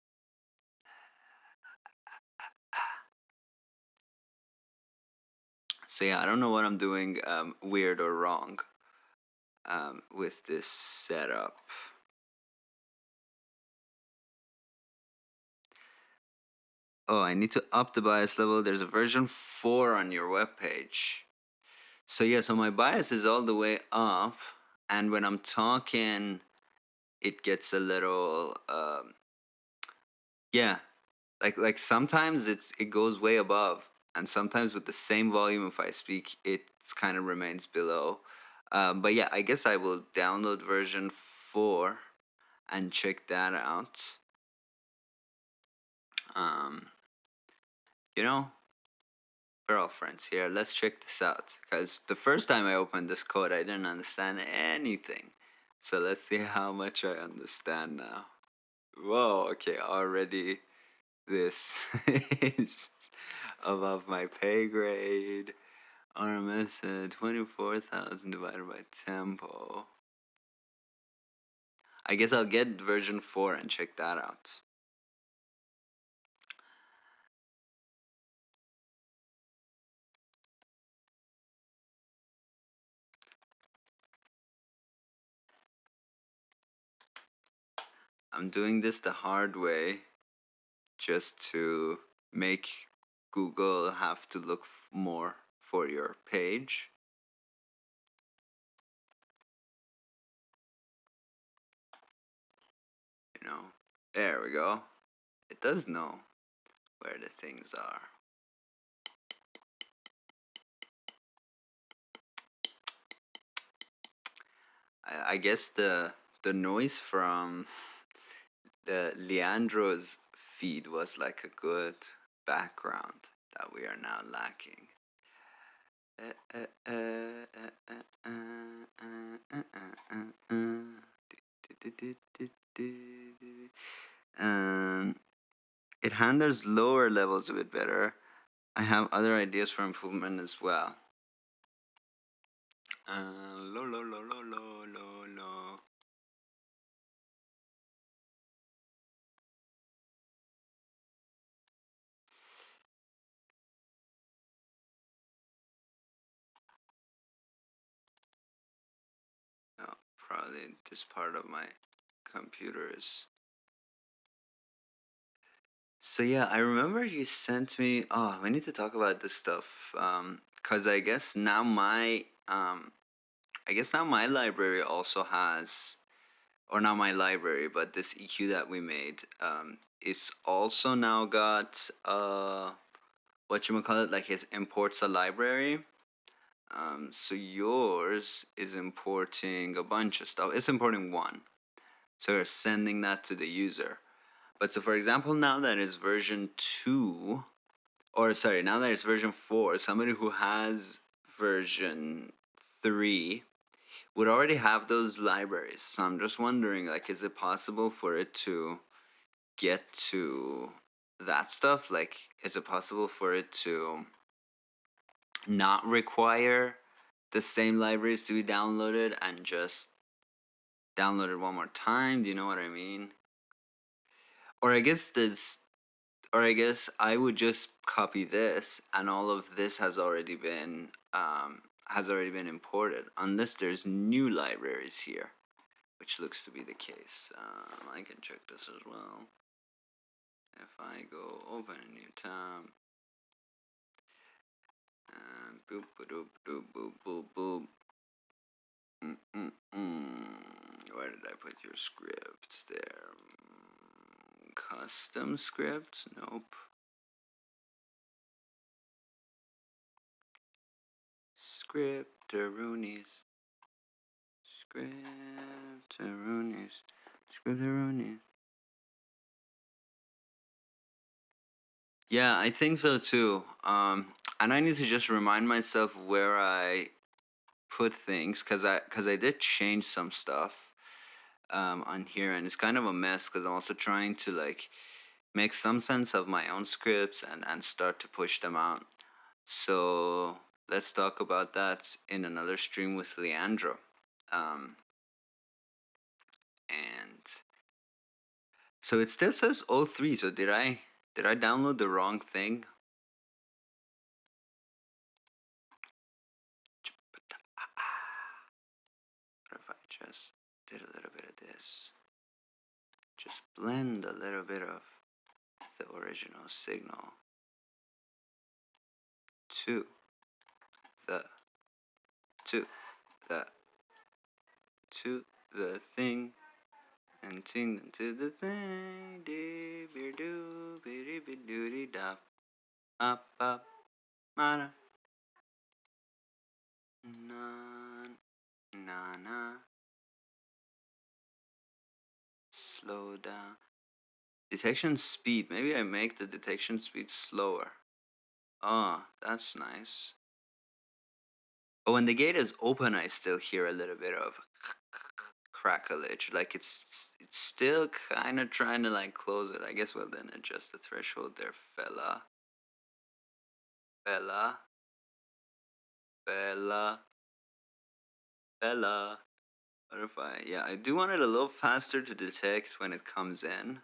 So yeah, I don't know what I'm doing weird or wrong with this setup. Oh, I need to up the bias level. There's a version 4 on your webpage. So yeah, so my bias is all the way up, and when I'm talking, it gets a little yeah, like sometimes it goes way above, and sometimes with the same volume if I speak, it kind of remains below. But yeah, I guess I will download version 4 and check that out. You know, we're all friends here. Let's check this out, because the first time I opened this code, I didn't understand anything. So let's see how much I understand now. Whoa, okay, already this is above my pay grade. RMS 24,000 divided by tempo. I guess I'll get version 4 and check that out. I'm doing this the hard way just to make Google have to look more for your page. You know, there we go. It does know where the things are. I guess the noise from the Leandro's feed was like a good background that we are now lacking. It handles lower levels a bit better. I have other ideas for improvement as well. Lo. Oh, probably this part of my computer is. So yeah, I remember you sent me. Oh, we need to talk about this stuff. Cause I guess now my library also has, or not my library, but this EQ that we made is also now got whatchamacallit, like it imports a library. So yours is importing a bunch of stuff. It's importing one. So you're sending that to the user. But so for example, now that it's version 2, or sorry, now that it's version 4, somebody who has version 3 would already have those libraries. So I'm just wondering, like, is it possible for it to get to that stuff? Like, is it possible for it to not require the same libraries to be downloaded and just download it one more time? Do you know what I mean? Or I guess this, Or I guess I would just copy this, and all of this has already been imported, unless there's new libraries here, which looks to be the case. I can check this as well. If I go open a new tab, and boop, boop, boop, boop, boop, boop. Where did I put your scripts there? Custom scripts? Nope. Scriptaroonies. Scriptaroonies. Yeah, I think so too. And I need to just remind myself where I put things, because I did change some stuff on here, and it's kind of a mess because I'm also trying to like make some sense of my own scripts and start to push them out. So let's talk about that in another stream with Leandro. And so it still says 03. So did I download the wrong thing? What if I just did a little bit of this? Just blend a little bit of the original signal to the thing, and ting to the thing, dee be doo be doody da up mana na slow down. Detection speed. Maybe I make the detection speed slower. Oh, that's nice. But when the gate is open, I still hear a little bit of crackleage. Like it's still kind of trying to like close it. I guess we'll then adjust the threshold there, fella. What if I do want it a little faster to detect when it comes in,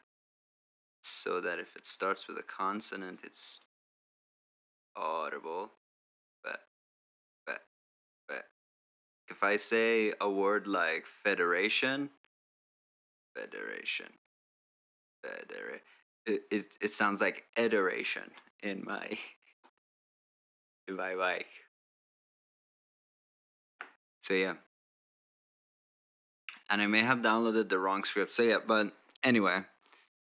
so that if it starts with a consonant, it's audible. But if I say a word like federation, it sounds like iteration in my mic. So yeah. And I may have downloaded the wrong script. So yeah, but anyway,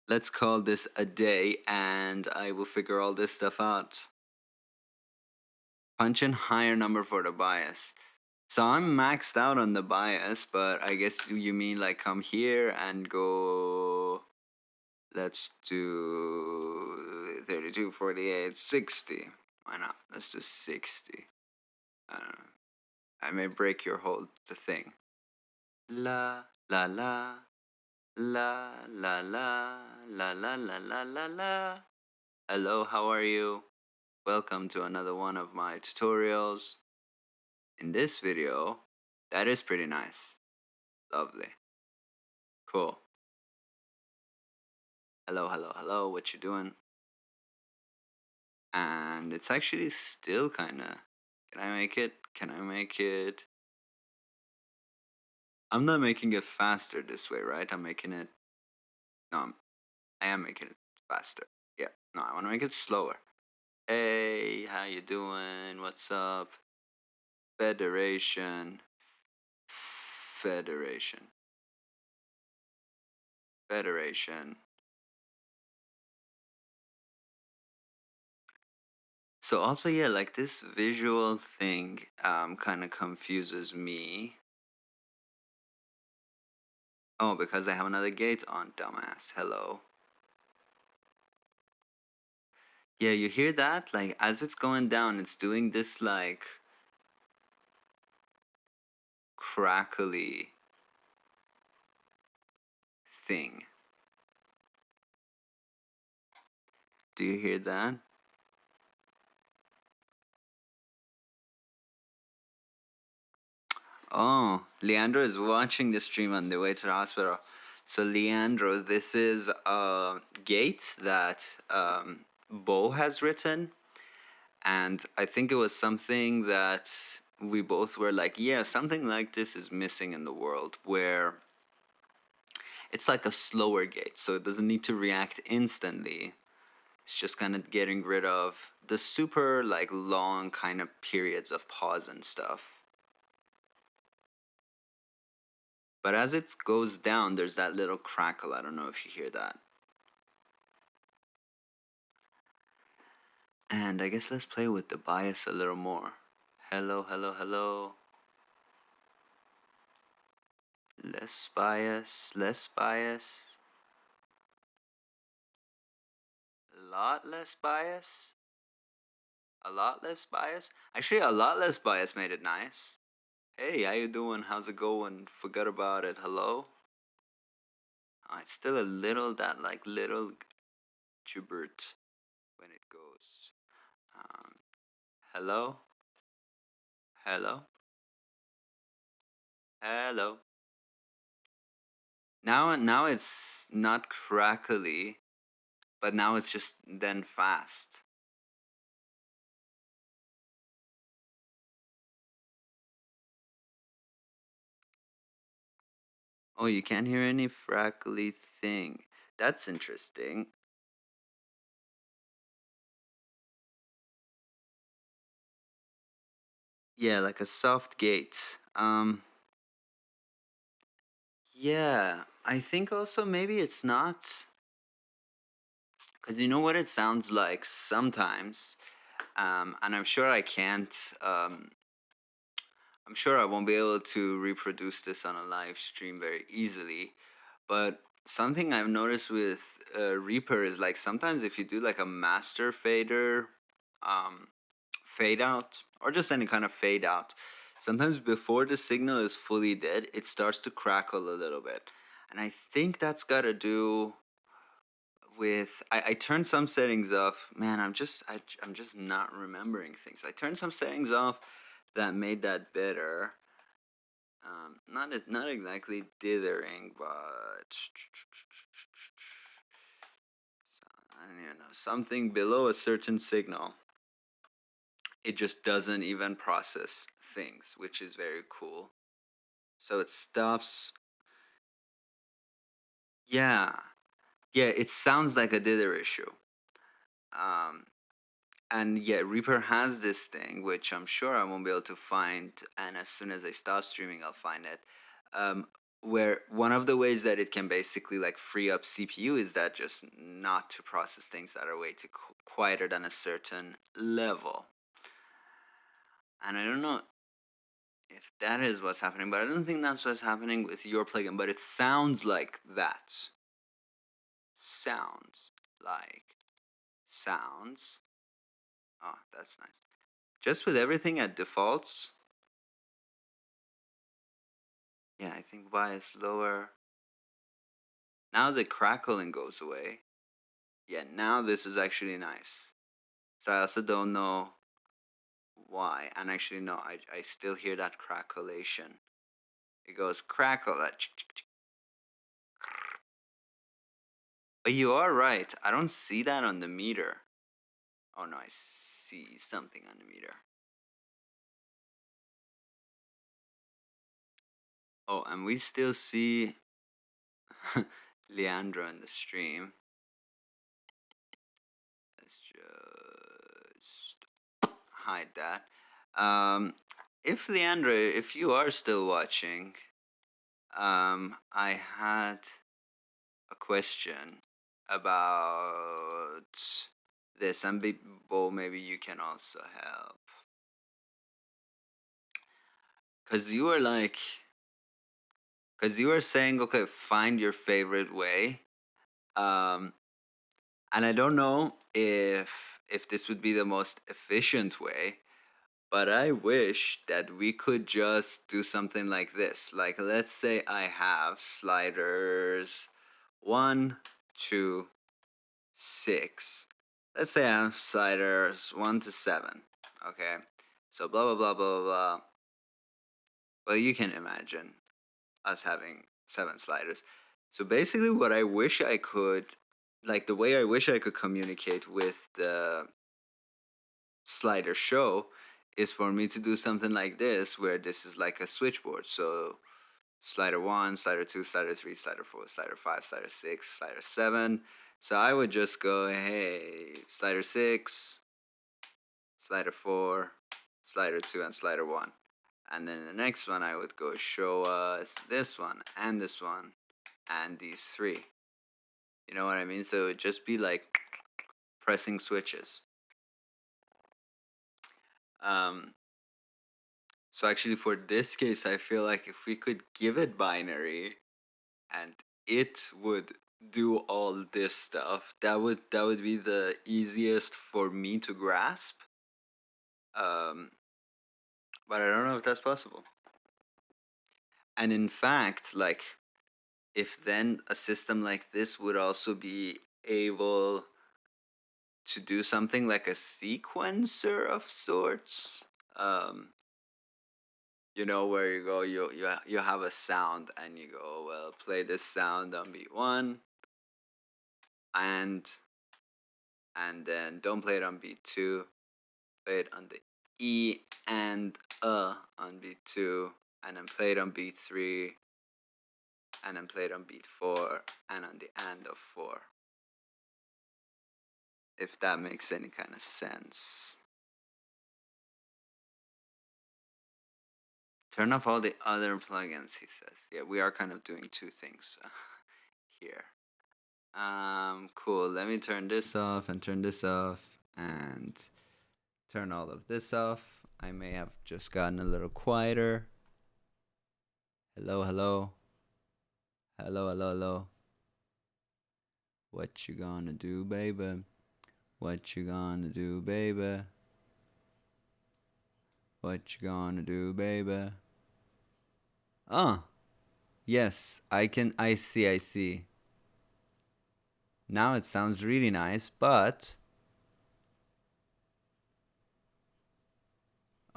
let's call this a day and I will figure all this stuff out. Punch in higher number for the bias. So I'm maxed out on the bias, but I guess you mean like come here and go, let's do 32, 48, 60. Why not? Let's do 60. I don't know. I may break your whole thing. La la la la la la la la la la la la. Hello, how are you? Welcome to another one of my tutorials. In this video, that is pretty nice. Lovely. Cool. Hello, what you doing? And it's actually still kinda, can I make it? I'm not making it faster this way, right? I'm making it, no, I am making it faster. Yeah, no, I wanna make it slower. Hey, how you doing? What's up? Federation. So also, yeah, like this visual thing kind of confuses me. Oh, because I have another gate on, dumbass. Hello. Yeah, you hear that? Like, as it's going down, it's doing this, like, crackly thing. Do you hear that? Oh, Leandro is watching the stream on the way to the hospital. So Leandro, this is a gate that Bo has written, and I think it was something that we both were like, yeah, something like this is missing in the world, where it's like a slower gate, so it doesn't need to react instantly. It's just kind of getting rid of the super like long kind of periods of pause and stuff. But as it goes down, there's that little crackle. I don't know if you hear that. And I guess let's play with the bias a little more. Hello, hello, hello. Less bias, less bias. A lot less bias. A lot less bias. Actually, a lot less bias made it nice. Hey, how you doing? How's it going? Forgot about it. Hello? It's still a little, that like little gibbert when it goes. Hello? Hello? Hello? Now it's not crackly, but now it's just then fast. Oh, you can't hear any crackly thing. That's interesting. Yeah, like a soft gate. Yeah, I think also maybe it's not, because you know what it sounds like sometimes, and I'm sure I can't. I'm sure I won't be able to reproduce this on a live stream very easily, but something I've noticed with ReaFIR is like sometimes if you do like a master fader, fade out, or just any kind of fade out, sometimes before the signal is fully dead, it starts to crackle a little bit, and I think that's got to do with I turned some settings off. Man, I'm just not remembering things. I turned some settings off that made that better. Not exactly dithering, but I don't even know, something below a certain signal. It just doesn't even process things, which is very cool. So it stops. Yeah, it sounds like a dither issue. And yeah, ReaFIR has this thing, which I'm sure I won't be able to find, and as soon as I stop streaming, I'll find it. Where one of the ways that it can basically like free up CPU is that just not to process things that are way too quieter than a certain level. And I don't know if that is what's happening, but I don't think that's what's happening with your plugin, but it sounds like that. Sounds. Oh, that's nice. Just with everything at defaults. Yeah, I think bias lower. Now the crackling goes away. Yeah, now this is actually nice. So I also don't know why. And actually, no, I still hear that crackleation. It goes crackle. But you are right. I don't see that on the meter. Oh no, I see something on the meter. Oh, and we still see Leandro in the stream. Let's just hide that. If Leandro, if you are still watching, I had a question about this, and Bo, maybe you can also help. Because you were like, because you were saying, okay, find your favorite way. And I don't know if this would be the most efficient way, but I wish that we could just do something like this. Like, let's say I have sliders 1, 2, 6. Let's say I have sliders 1 to 7. Okay, so blah blah blah blah blah. Well, you can imagine us having 7 sliders. So basically what I wish I could, like the way I wish I could communicate with the slider show is for me to do something like this, where this is like a switchboard. So slider 1, slider 2, slider 3, slider 4, slider 5, slider 6, slider 7. So I would just go, hey, slider 6, slider 4, slider 2, and slider 1. And then the next one I would go show us this one and this one and these 3. You know what I mean? So it would just be like pressing switches. So actually for this case, I feel like if we could give it binary and it would do all this stuff, that would be the easiest for me to grasp. But I don't know if that's possible. And in fact, like, if then a system like this would also be able to do something like a sequencer of sorts, you know, where you go, you have a sound and you go, well, play this sound on beat 1, and then don't play it on beat 2, play it on the E and on beat 2, and then play it on beat 3, and then play it on beat 4, and on the and of 4. If that makes any kind of sense. Turn off all the other plugins, he says. Yeah, we are kind of doing 2 things here. Cool. Let me turn this off and turn this off and turn all of this off. I may have just gotten a little quieter. Hello, hello. Hello, hello, hello. What you gonna do, baby? What you gonna do, baby? What you gonna do, baby? Yes, I see. Now it sounds really nice, but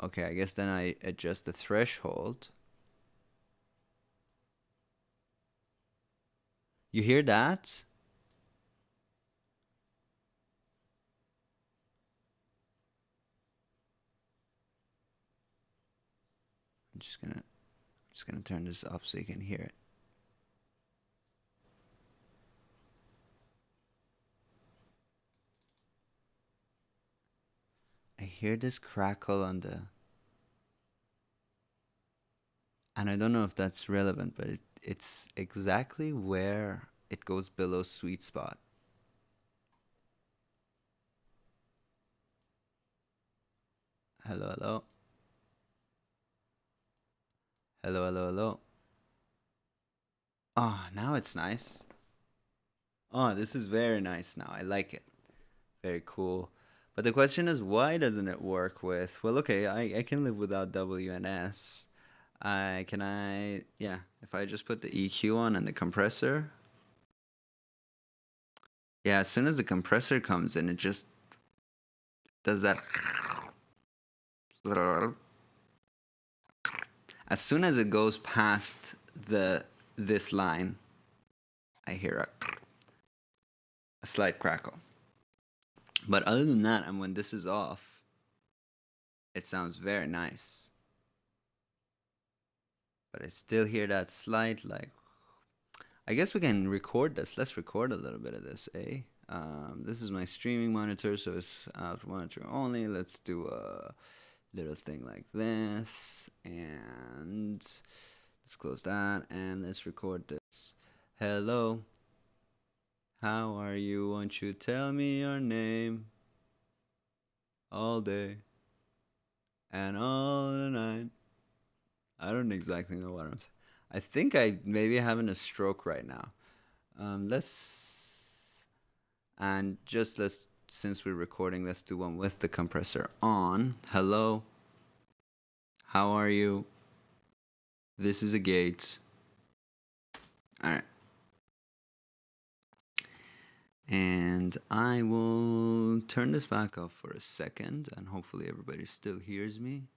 okay, I guess then I adjust the threshold. You hear that? I'm just gonna turn this up so you can hear it. I hear this crackle on the, and I don't know if that's relevant, but it's exactly where it goes below sweet spot. Hello, hello. Hello, hello, hello. Oh, now it's nice. Oh, this is very nice now. I like it. Very cool. But the question is, why doesn't it work with, well, okay, I can live without WNS. Yeah, if I just put the EQ on and the compressor. Yeah, as soon as the compressor comes in, it just does that. As soon as it goes past this line, I hear a slight crackle. But other than that, and when this is off, it sounds very nice. But I still hear that slight, like, I guess we can record this. Let's record a little bit of this, eh? This is my streaming monitor, so it's out monitor only. Let's do a little thing like this, and let's close that, and let's record this. Hello, how are you? Won't you tell me your name? All day and all the night. I don't exactly know what I'm saying. I think I maybe having a stroke right now. Since we're recording, let's do one with the compressor on. Hello, how are you? This is a gate. All right. And I will turn this back off for a second, and hopefully everybody still hears me.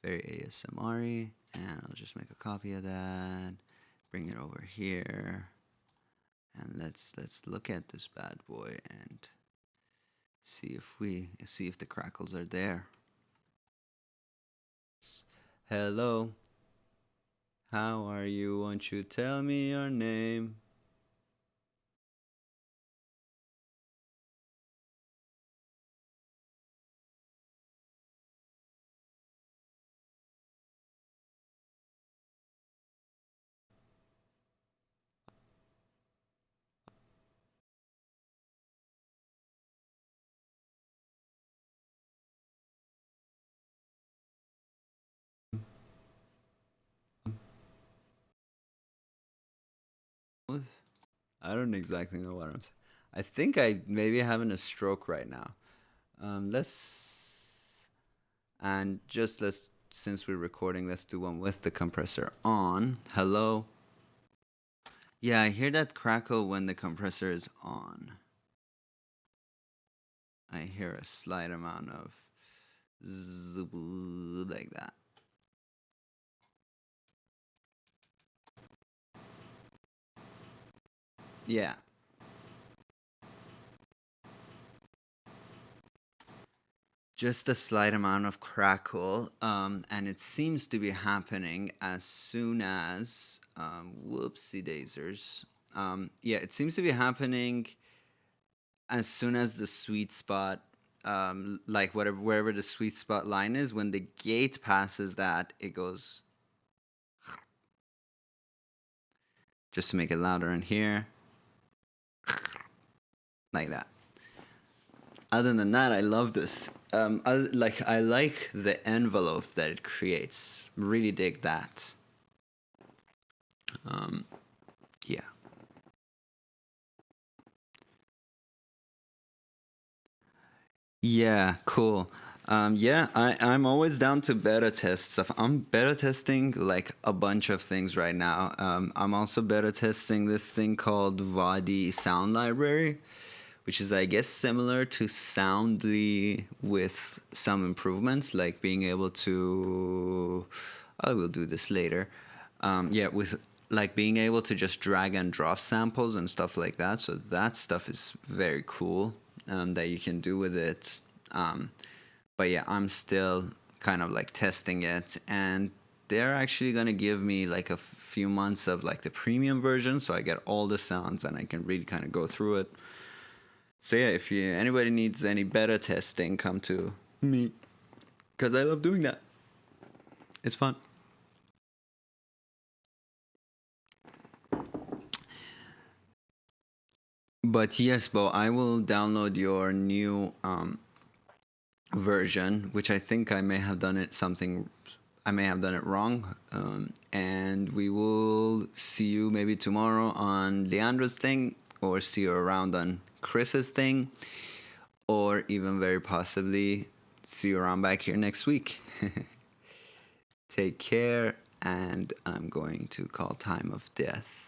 Very ASMR-y. And I'll just make a copy of that, bring it over here. And let's look at this bad boy and see if the crackles are there. Hello. How are you? Won't you tell me your name? I don't exactly know what I'm saying. I think I maybe having a stroke right now. Since we're recording, let's do one with the compressor on. Hello. Yeah, I hear that crackle when the compressor is on. I hear a slight amount of zzz like that. Yeah. Just a slight amount of crackle, and it seems to be happening as soon as, whoopsie daisers. Yeah, it seems to be happening as soon as the sweet spot, like wherever the sweet spot line is, when the gate passes that, it goes. Just to make it louder in here, like that. Other than that, I love this. I like the envelope that it creates. Really dig that. Yeah. Yeah, cool. Yeah, I'm always down to beta test stuff. I'm beta testing like a bunch of things right now. I'm also beta testing this thing called Vadi Sound Library, which is, I guess, similar to Soundly with some improvements, like being able to. I will do this later. Yeah, with like being able to just drag and drop samples and stuff like that. So that stuff is very cool, that you can do with it. But yeah, I'm still kind of like testing it, and they're actually gonna give me like a few months of like the premium version, so I get all the sounds and I can really kind of go through it. So yeah, if anybody needs any beta testing, come to me, because I love doing that. It's fun. But yes, Bo, I will download your new version, which I think I may have done it wrong. And we will see you maybe tomorrow on Leandro's thing, or see you around on Chris's thing, or even very possibly see you around back here next week. Take care, and I'm going to call time of death.